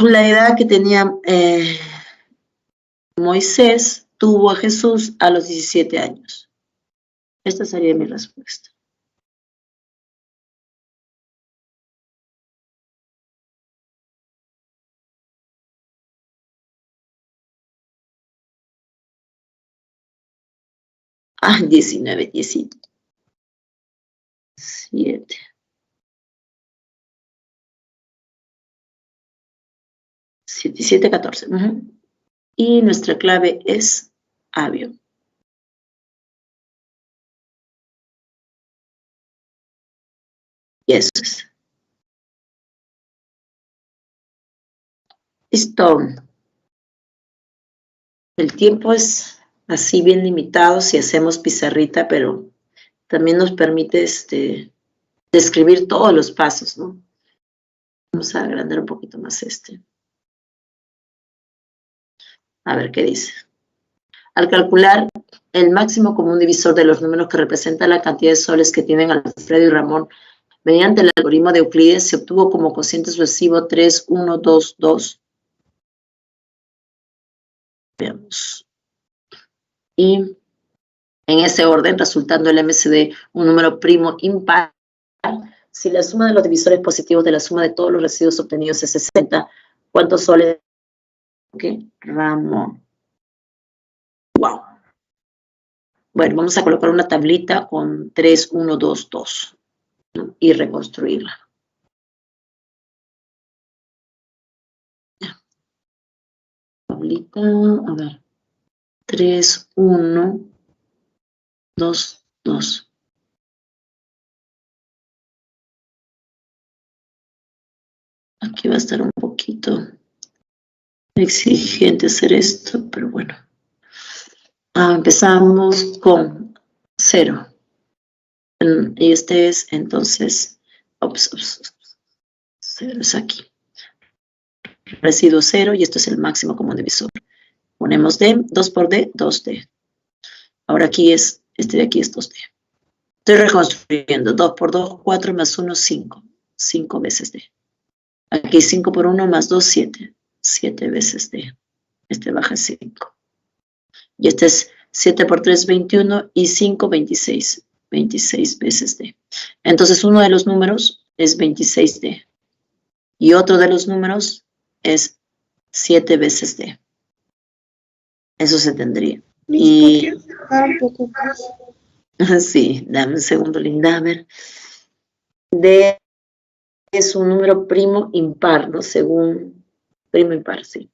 La edad que tenía Moisés tuvo a Jesús a los 17 años. Esta sería mi respuesta. Ah, 19, 17. 7, 14. Y nuestra clave es Avio. Y eso es. Listo. El tiempo es así bien limitado si hacemos pizarrita, pero también nos permite describir todos los pasos, ¿no? Vamos a agrandar un poquito más este. A ver qué dice. Al calcular el máximo común divisor de los números que representan la cantidad de soles que tienen Alfredo y Ramón, mediante el algoritmo de Euclides, se obtuvo como cociente sucesivo 3, 1, 2, 2. Veamos. Y en ese orden, resultando el MCD un número primo impar, si la suma de los divisores positivos de la suma de todos los residuos obtenidos es 60, ¿cuántos soles? ¿Qué? Ramón. Wow. Bueno, vamos a colocar una tablita con 3, 1, 2, 2, ¿no? Y reconstruirla. Tablita, a ver. 3, 1, 2, 2. Aquí va a estar un poquito exigente hacer esto, pero bueno. Empezamos con 0. Y este es, entonces, 0 es aquí. Residuo 0 y esto es el máximo común divisor. Ponemos D, 2 por D, 2D. Ahora aquí es, este de aquí es 2D. Estoy reconstruyendo. 2 por 2, 4 más 1, 5. 5 veces D. Aquí 5 por 1 más 2, 7. 7 veces D. Este baja 5. Y este es 7 por 3, 21 y 5, 26. 26 veces D. Entonces uno de los números es 26D. Y otro de los números es 7 veces D. Eso se tendría. Y un poco más. Sí, dame un segundo, Linda. A ver. D es un número primo impar, ¿no? Según primo impar, sí.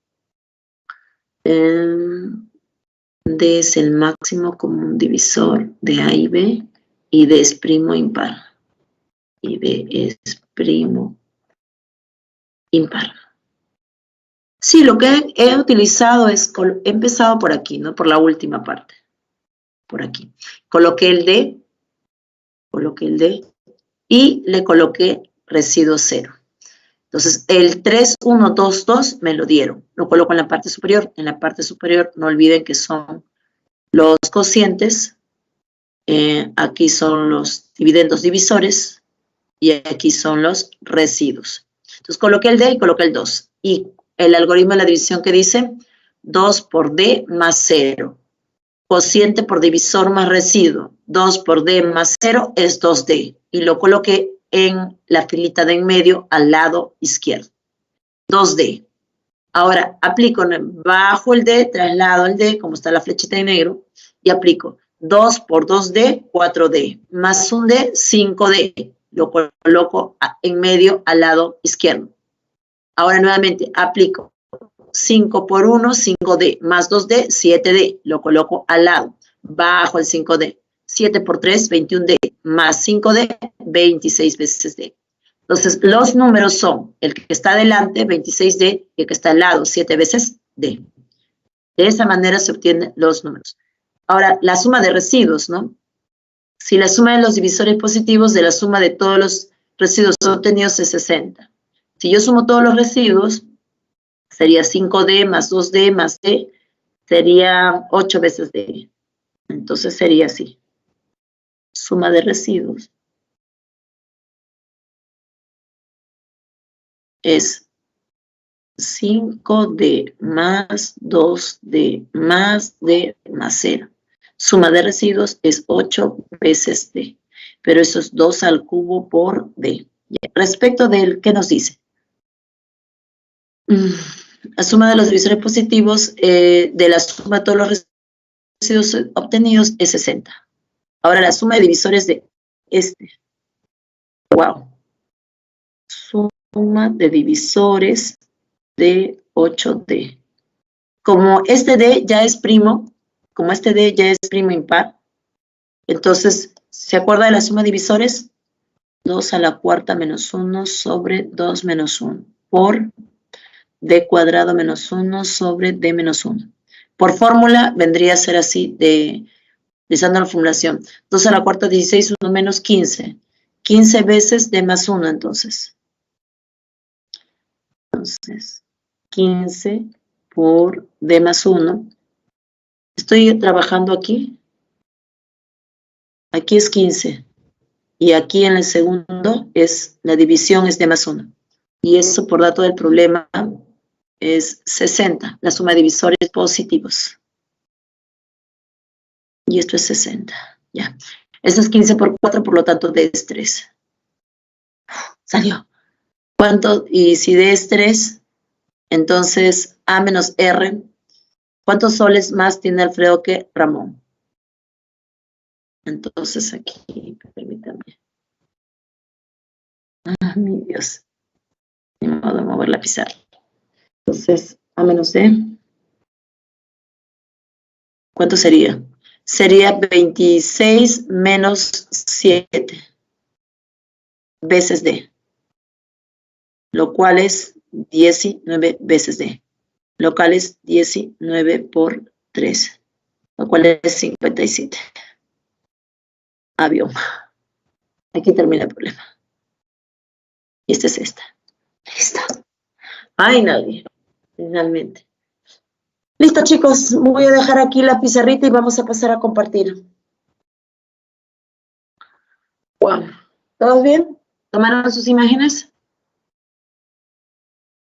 D es el máximo común divisor de A y B, y D es primo impar. Y B es primo impar. Sí, lo que he utilizado es, he empezado por aquí, ¿no? Por la última parte. Por aquí. Coloqué el D y le coloqué residuo 0. Entonces, el 3, 1, 2, 2 me lo dieron. Lo coloco en la parte superior. En la parte superior, no olviden que son los cocientes. Aquí son los dividendos divisores. Y aquí son los residuos. Entonces, coloqué el D y coloqué el 2. Y el algoritmo de la división que dice 2 por D más 0. Cociente por divisor más residuo. 2 por D más 0 es 2D. Y lo coloqué en la filita de en medio al lado izquierdo. 2D. Ahora aplico, bajo el D, traslado el D, como está la flechita en negro, y aplico 2 por 2D, 4D, más un D, 5D. Lo coloco en medio al lado izquierdo. Ahora nuevamente aplico 5 por 1, 5D, más 2D, 7D. Lo coloco al lado, bajo el 5D. 7 por 3, 21D, más 5D, 26 veces D. Entonces, los números son el que está adelante, 26D, y el que está al lado, 7 veces D. De esa manera se obtienen los números. Ahora, la suma de residuos, ¿no? Si la suma de los divisores positivos de la suma de todos los residuos obtenidos es 60. Si yo sumo todos los residuos, sería 5D más 2D más D, sería 8 veces D. Entonces sería así. Suma de residuos es 5D más 2D más D más 0. Suma de residuos es 8 veces D. Pero eso es 2 al cubo por D. Respecto del, ¿qué nos dice? La suma de los divisores positivos de la suma de todos los residuos obtenidos es 60. Ahora la suma de divisores de este. Wow. Suma de divisores de 8D. Como este D ya es primo, impar, entonces, ¿se acuerda de la suma de divisores? 2 a la cuarta menos 1 sobre 2 menos 1 por D cuadrado menos 1 sobre D menos 1. Por fórmula vendría a ser así, utilizando la formulación. 2 a la cuarta, 16, 1 menos 15. 15 veces D más 1, entonces. Entonces, 15 por D más 1. Estoy trabajando aquí. Aquí es 15. Y aquí en el segundo es la división es D más 1. Y eso por dato del problema es 60. La suma de divisores positivos. Y esto es 60. Ya. Esto es 15 por 4, por lo tanto D es 3. Salió. ¿Cuánto? Y si D es 3, entonces A menos R. ¿Cuántos soles más tiene Alfredo que Ramón? Entonces aquí, permítame. Ah, mi Dios. Ni modo de mover la pizarra. Entonces, A menos D. ¿Cuánto sería? Sería 26 menos 7 veces D. Lo cual es 19 veces D. Lo cual es 19 por 3. lo cual es 57. Avión. Aquí termina el problema. Y esta es esta. Listo. Ay, nadie. Finalmente. Listo, chicos. Voy a dejar aquí la pizarrita y vamos a pasar a compartir. Wow. ¿Todos bien? ¿Tomaron sus imágenes?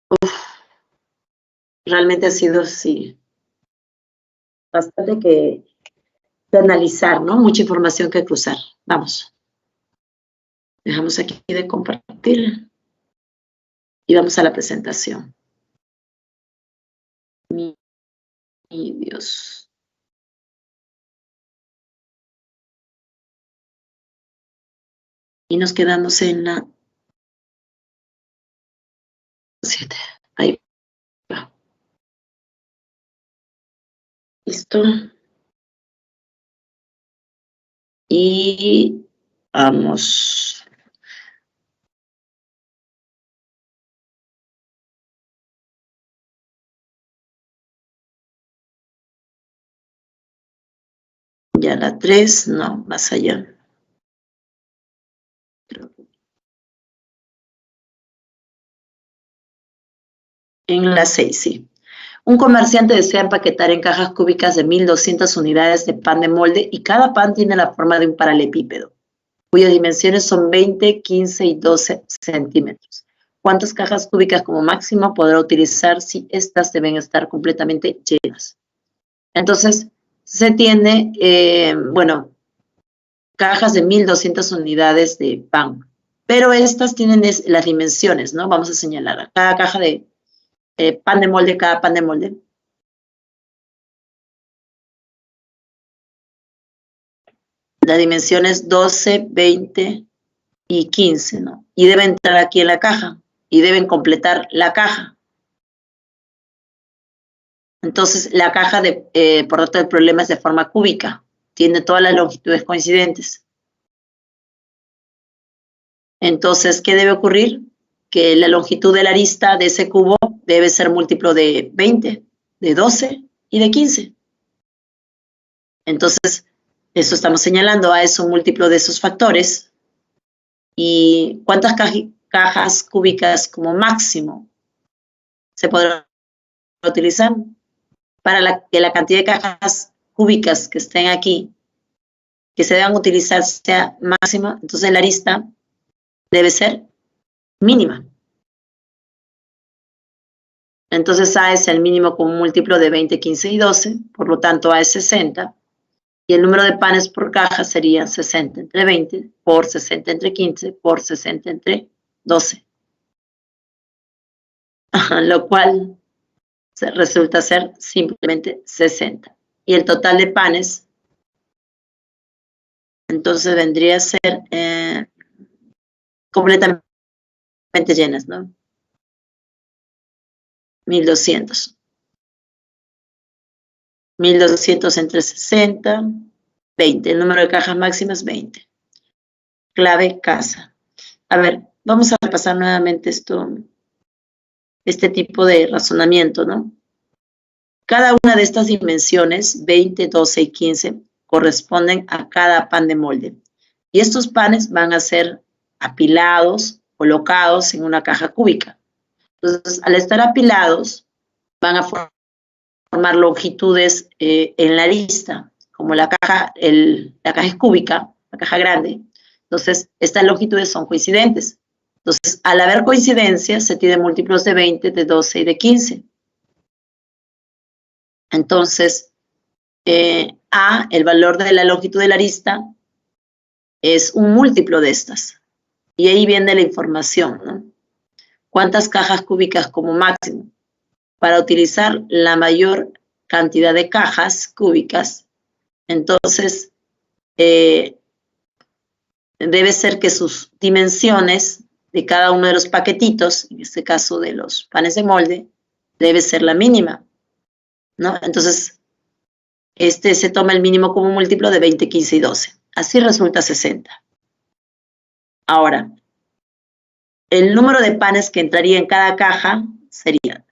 Uf. Realmente ha sido, sí, bastante que analizar, ¿no? Mucha información que cruzar. Vamos. Dejamos aquí de compartir y vamos a la presentación. Mi Dios. Y nos quedamos en la 7. Ahí va. Listo. Y vamos. Ya la 3, no, más allá. En la 6, sí. Un comerciante desea empaquetar en cajas cúbicas de 1.200 unidades de pan de molde y cada pan tiene la forma de un paralelepípedo, cuyas dimensiones son 20, 15 y 12 centímetros. ¿Cuántas cajas cúbicas como máximo podrá utilizar si estas deben estar completamente llenas? Entonces, se tiene, bueno, cajas de 1.200 unidades de pan, pero estas tienen las dimensiones, ¿no? Vamos a señalar cada caja de pan de molde, cada pan de molde. Las dimensiones 12, 20 y 15, ¿no? Y deben entrar aquí en la caja y deben completar la caja. Entonces, la caja, por lo tanto, el problema es de forma cúbica. Tiene todas las longitudes coincidentes. Entonces, ¿qué debe ocurrir? Que la longitud de la arista de ese cubo debe ser múltiplo de 20, de 12 y de 15. Entonces, eso estamos señalando, A es un múltiplo de esos factores. ¿Y cuántas cajas cúbicas como máximo se podrán utilizar? Para que la cantidad de cajas cúbicas que estén aquí, que se deban utilizar, sea máxima, entonces la arista debe ser mínima. Entonces A es el mínimo como múltiplo de 20, 15 y 12, por lo tanto A es 60, y el número de panes por caja sería 60 entre 20, por 60 entre 15, por 60 entre 12. Lo cual resulta ser simplemente 60. Y el total de panes, entonces vendría a ser completamente llenas, ¿no? 1.200. 1.200 entre 60, 20. El número de cajas máximas, 20. Clave, casa. A ver, vamos a repasar nuevamente este tipo de razonamiento, ¿no? Cada una de estas dimensiones, 20, 12 y 15, corresponden a cada pan de molde. Y estos panes van a ser apilados, colocados en una caja cúbica. Entonces, al estar apilados, van a formar longitudes en la arista, como la caja es cúbica, la caja grande. Entonces, estas longitudes son coincidentes. Entonces, al haber coincidencias, se tienen múltiplos de 20, de 12 y de 15. Entonces, A, el valor de la longitud de la arista, es un múltiplo de estas. Y ahí viene la información, ¿no? ¿Cuántas cajas cúbicas como máximo? Para utilizar la mayor cantidad de cajas cúbicas, entonces debe ser que sus dimensiones de cada uno de los paquetitos, en este caso de los panes de molde, debe ser la mínima, ¿no? Entonces, se toma el mínimo como múltiplo de 20, 15 y 12. Así resulta 60. Ahora, el número de panes que entraría en cada caja sería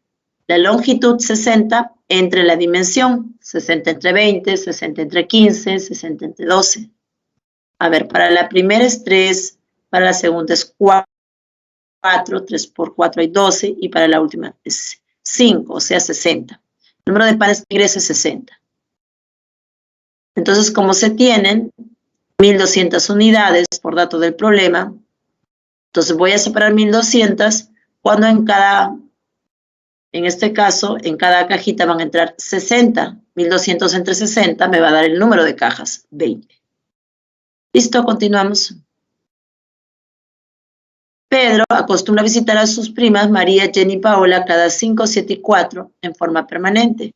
la longitud 60 entre la dimensión, 60 entre 20, 60 entre 15, 60 entre 12. A ver, para la primera es 3, para la segunda es 4, 3 por 4 hay 12, y para la última es 5, o sea, 60. El número de pares que ingresa es 60. Entonces, como se tienen 1200 unidades por dato del problema, entonces voy a separar 1200 cuando en este caso, en cada cajita van a entrar 60. 1200 entre 60 me va a dar el número de cajas, 20. Listo, continuamos. Pedro acostumbra visitar a sus primas María, Jenny y Paola cada 5, 7 y 4 en forma permanente.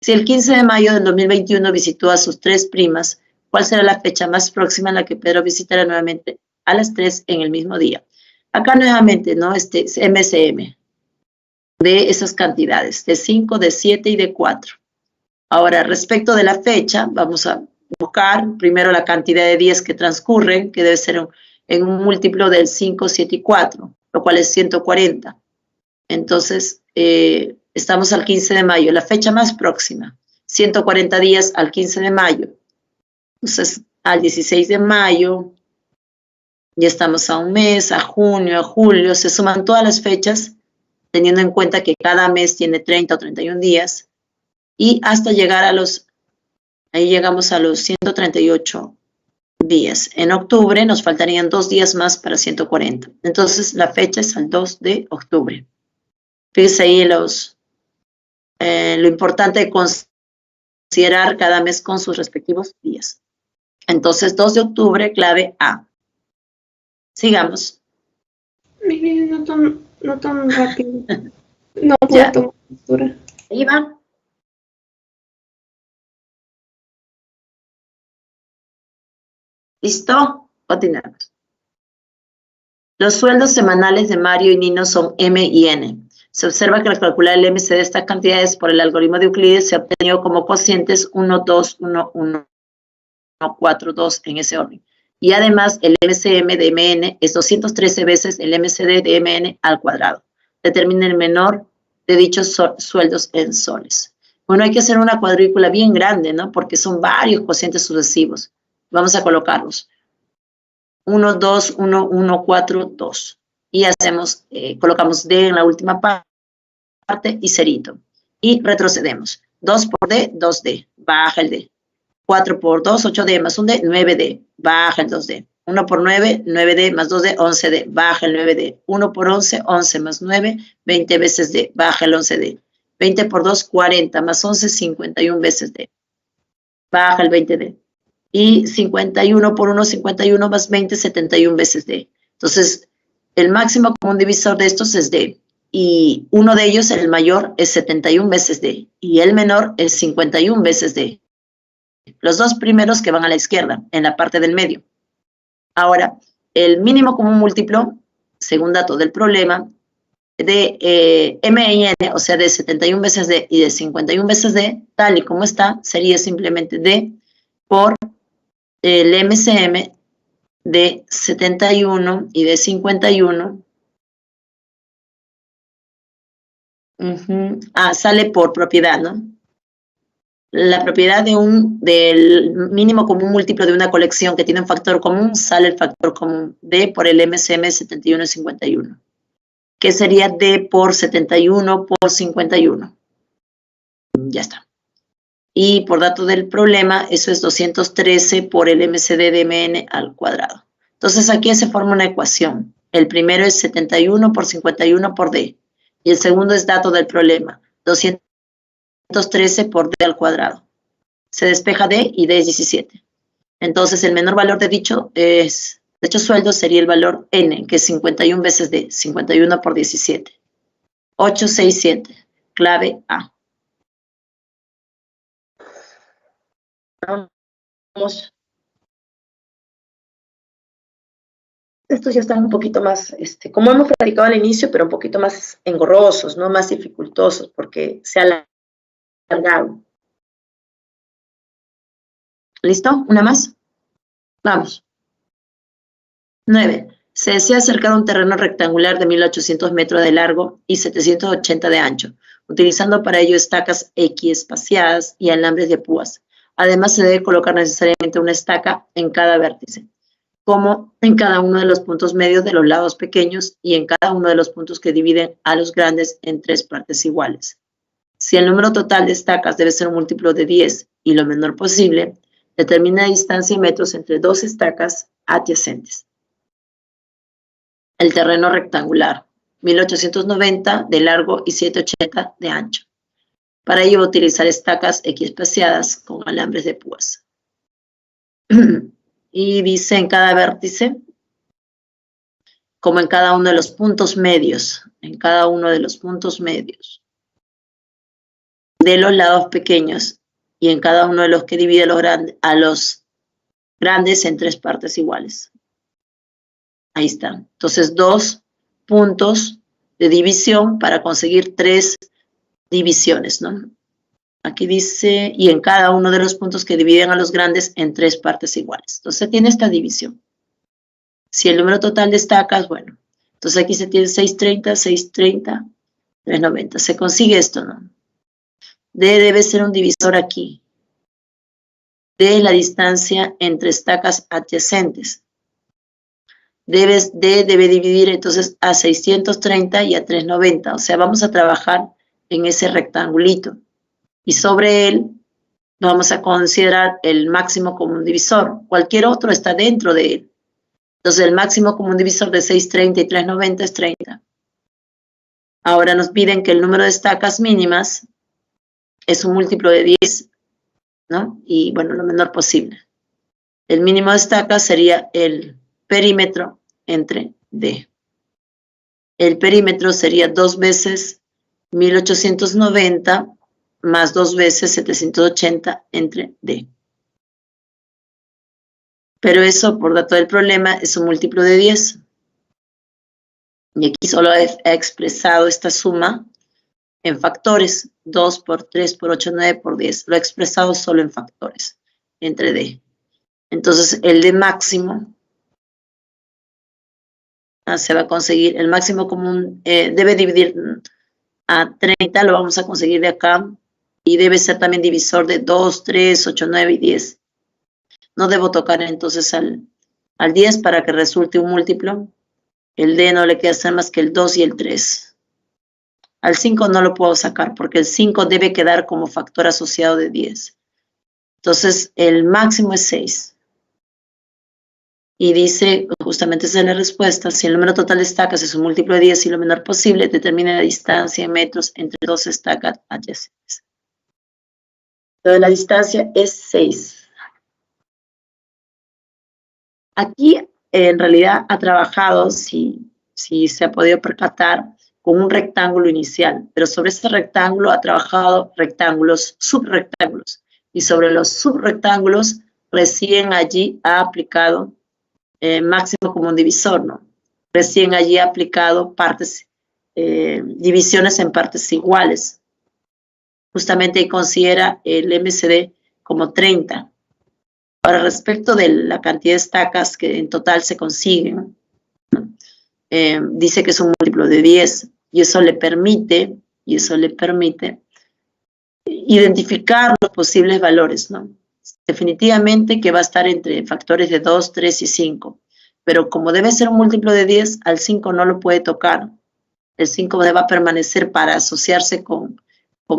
Si el 15 de mayo del 2021 visitó a sus 3 primas, ¿cuál será la fecha más próxima en la que Pedro visitará nuevamente a las 3 en el mismo día? Acá nuevamente, ¿no? Es MCM de esas cantidades, de 5, de 7 y de 4. Ahora, respecto de la fecha, vamos a buscar primero la cantidad de días que transcurren, que debe ser en un múltiplo del 5, 7 y 4, lo cual es 140. Entonces, estamos al 15 de mayo, la fecha más próxima, 140 días al 15 de mayo. Entonces, al 16 de mayo, ya estamos a un mes, a junio, a julio, se suman todas las fechas, teniendo en cuenta que cada mes tiene 30 o 31 días, y hasta llegar ahí llegamos a los 138 días. En octubre nos faltarían 2 días más para 140. Entonces, la fecha es al 2 de octubre. Fíjense ahí lo importante de considerar cada mes con sus respectivos días. Entonces, 2 de octubre, clave A. Sigamos. No tan rápido. No puedo tomar postura. Ahí va. ¿Listo? Continuamos. Los sueldos semanales de Mario y Nino son M y N. Se observa que al calcular el MC de estas cantidades por el algoritmo de Euclides se ha obtenido como cocientes 1, 2, 1, 1, 4, 2 en ese orden. Y además el MCM de MN es 213 veces el MCD de MN al cuadrado. Determina el menor de dichos sueldos en soles. Bueno, hay que hacer una cuadrícula bien grande, ¿no? Porque son varios cocientes sucesivos. Vamos a colocarlos. 1, 2, 1, 1, 4, 2. Y hacemos, colocamos D en la última parte y cerito. Y retrocedemos. 2 por D, 2D. Baja el D. 4 por 2, 8D más 1D, 9D. Baja el 2D. 1 por 9, 9D más 2D, 11D. Baja el 9D. 1 por 11, 11 más 9, 20 veces D. Baja el 11D. 20 por 2, 40 más 11, 51 veces D. Baja el 20D. Y 51 por 1, 51 más 20, 71 veces D. Entonces, el máximo común divisor de estos es D. Y uno de ellos, el mayor, es 71 veces D. Y el menor es 51 veces D. Los dos primeros que van a la izquierda, en la parte del medio. Ahora, el mínimo común múltiplo, según datos del problema, de M y N, o sea, de 71 veces D y de 51 veces D, tal y como está, sería simplemente D por el MCM de 71 y de 51. Sale por propiedad, ¿no? La propiedad del mínimo común múltiplo de una colección que tiene un factor común, sale el factor común D por el MCM 71 y 51. Que sería D por 71 por 51. Ya está. Y por dato del problema, eso es 213 por el MCD de MN al cuadrado. Entonces aquí se forma una ecuación. El primero es 71 por 51 por D. Y el segundo es dato del problema, 213 por D al cuadrado. Se despeja D y D es 17. Entonces el menor valor de dicho sueldo sería el valor N, que es 51 veces D, 51 por 17. 867, clave A. Vamos. Estos ya están un poquito más, como hemos practicado al inicio, pero un poquito más engorrosos, ¿no? Más dificultosos, porque se ha alargado. ¿Listo? ¿Una más? Vamos. 9. Se desea acercar un terreno rectangular de 1800 metros de largo y 780 de ancho. utilizando para ello estacas equiespaciadas y alambres de púas. Además, se debe colocar necesariamente una estaca en cada vértice, como en cada uno de los puntos medios de los lados pequeños y en cada uno de los puntos que dividen a los grandes en 3 partes iguales. Si el número total de estacas debe ser un múltiplo de 10 y lo menor posible, determina la distancia en metros entre 2 estacas adyacentes. El terreno rectangular, 1890 de largo y 780 de ancho. Para ello, utilizar estacas equiespaciadas con alambres de púas. Y dice en cada vértice, como en cada uno de los puntos medios, en cada uno de los puntos medios de los lados pequeños y en cada uno de los que divide a los grandes en 3 partes iguales. Ahí está. Entonces, 2 puntos de división para conseguir 3 divisiones, ¿no? Aquí dice, y en cada uno de los puntos que dividen a los grandes en 3 partes iguales. Entonces, tiene esta división. Si el número total de estacas, bueno, entonces aquí se tiene 630, 630, 390. Se consigue esto, ¿no? D debe ser un divisor aquí. D es la distancia entre estacas adyacentes. D debe dividir entonces a 630 y a 390. O sea, vamos a trabajar en ese rectangulito. Y sobre él vamos a considerar el máximo común divisor. Cualquier otro está dentro de él. Entonces, el máximo común divisor de 630 y 390 es 30. Ahora nos piden que el número de estacas mínimas es un múltiplo de 10, ¿no? Y, bueno, lo menor posible. El mínimo de estacas sería el perímetro entre D. El perímetro sería 2 veces 1890 más 2 veces 780 entre D. Pero eso, por dato del problema, es un múltiplo de 10. Y aquí solo he expresado esta suma en factores. 2 por 3 por 8, 9 por 10. Lo he expresado solo en factores, entre D. Entonces, el D máximo se va a conseguir. El máximo común debe dividir a 30, lo vamos a conseguir de acá. Y debe ser también divisor de 2, 3, 8, 9 y 10. No debo tocar entonces al 10 para que resulte un múltiplo. El D no le queda hacer más que el 2 y el 3. Al 5 no lo puedo sacar porque el 5 debe quedar como factor asociado de 10. Entonces, el máximo es 6. Y dice, justamente esa es la respuesta, si el número total de estacas es un múltiplo de 10 y lo menor posible, determina la distancia en metros entre 2 estacas adyacentes. Entonces, la distancia es 6. Aquí, en realidad, ha trabajado, si se ha podido percatar, con un rectángulo inicial, pero sobre ese rectángulo ha trabajado rectángulos, subrectángulos, y sobre los subrectángulos recién allí ha aplicado máximo común divisor, ¿no? Recién allí ha aplicado partes, divisiones en partes iguales. Justamente considera el MCD como 30. Ahora, respecto de la cantidad de estacas que en total se consiguen, ¿no? Dice que es un múltiplo de 10 y eso le permite identificar los posibles valores, ¿no? Definitivamente que va a estar entre factores de 2, 3 y 5, pero como debe ser un múltiplo de 10, al 5 no lo puede tocar. El 5 va a permanecer para asociarse con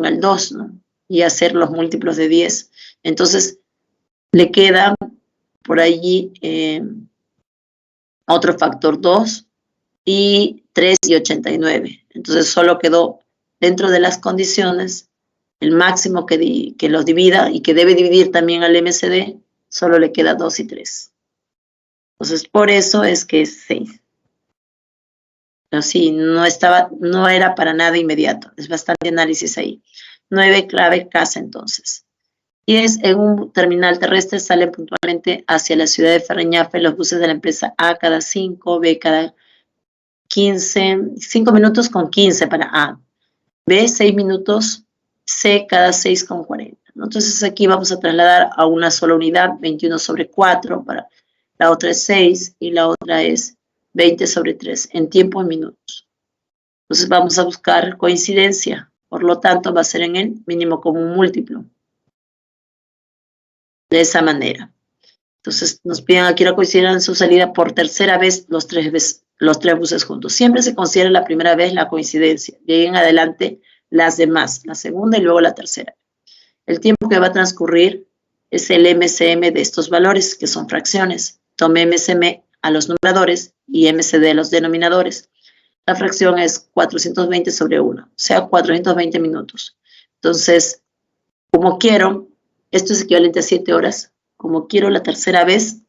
el 2, ¿no? Y hacer los múltiplos de 10. Entonces, le queda por allí otro factor 2 y 3 y 89. Entonces, solo quedó dentro de las condiciones el máximo que los divida y que debe dividir también al MCD, solo le queda 2 y 3. Entonces, por eso es que es 6. Pero sí, no era para nada inmediato. Es bastante análisis ahí. 9, clave casa entonces. 10, en un terminal terrestre salen puntualmente hacia la ciudad de Ferreñafe los buses de la empresa A cada 5, B cada 15, 5 minutos con 15 para A. B, 6 minutos, C cada 6 con 40. Entonces aquí vamos a trasladar a una sola unidad, 21 sobre 4, para la otra es 6 y la otra es 20 sobre 3, en tiempo en minutos. Entonces vamos a buscar coincidencia Por lo tanto, va a ser en el mínimo común múltiplo. De esa manera. Entonces, nos piden aquí la coincidencia en su salida por tercera vez los tres buses juntos. Siempre se considera la primera vez la coincidencia. De ahí en adelante, las demás. La segunda y luego la tercera. El tiempo que va a transcurrir es el MCM de estos valores, que son fracciones. Tome MCM a los numeradores y MCD a los denominadores. La fracción es 420 sobre 1, o sea, 420 minutos. Entonces, como quiero, esto es equivalente a 7 horas. Como quiero la tercera vez,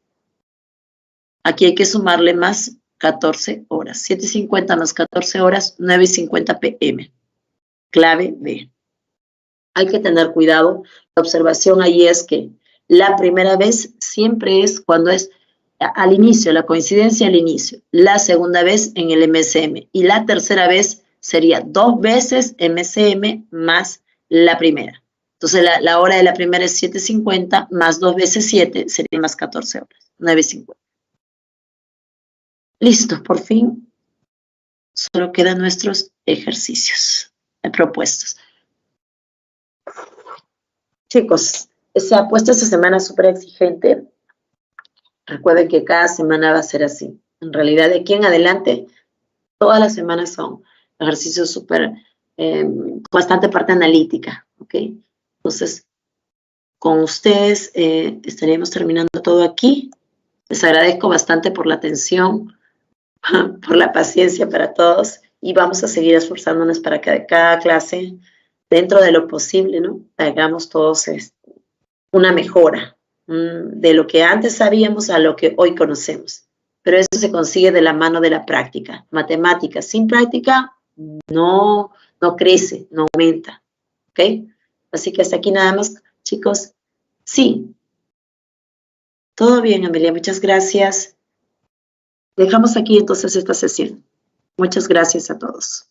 aquí hay que sumarle más 14 horas. 7:50 más 14 horas, 9:50 p.m. Clave B. Hay que tener cuidado. La observación ahí es que la primera vez siempre es cuando es al inicio, la coincidencia al inicio. La segunda vez en el MCM. Y la tercera vez sería 2 veces MCM más la primera. Entonces, la hora de la primera es 7:50 más 2 veces 7 sería más 14 horas, 9:50. Listo, por fin. Solo quedan nuestros ejercicios propuestos. Chicos, se ha puesto esta semana súper exigente. Recuerden que cada semana va a ser así. En realidad, de aquí en adelante, todas las semanas son ejercicios súper, bastante parte analítica, ¿ok? Entonces, con ustedes estaríamos terminando todo aquí. Les agradezco bastante por la atención, por la paciencia para todos y vamos a seguir esforzándonos para que cada clase, dentro de lo posible, ¿no? Hagamos todos una mejora de lo que antes sabíamos a lo que hoy conocemos. Pero eso se consigue de la mano de la práctica. Matemáticas sin práctica no crece, no aumenta, ¿ok? Así que hasta aquí nada más, chicos. Sí. Todo bien, Amelia, muchas gracias. Dejamos aquí entonces esta sesión. Muchas gracias a todos.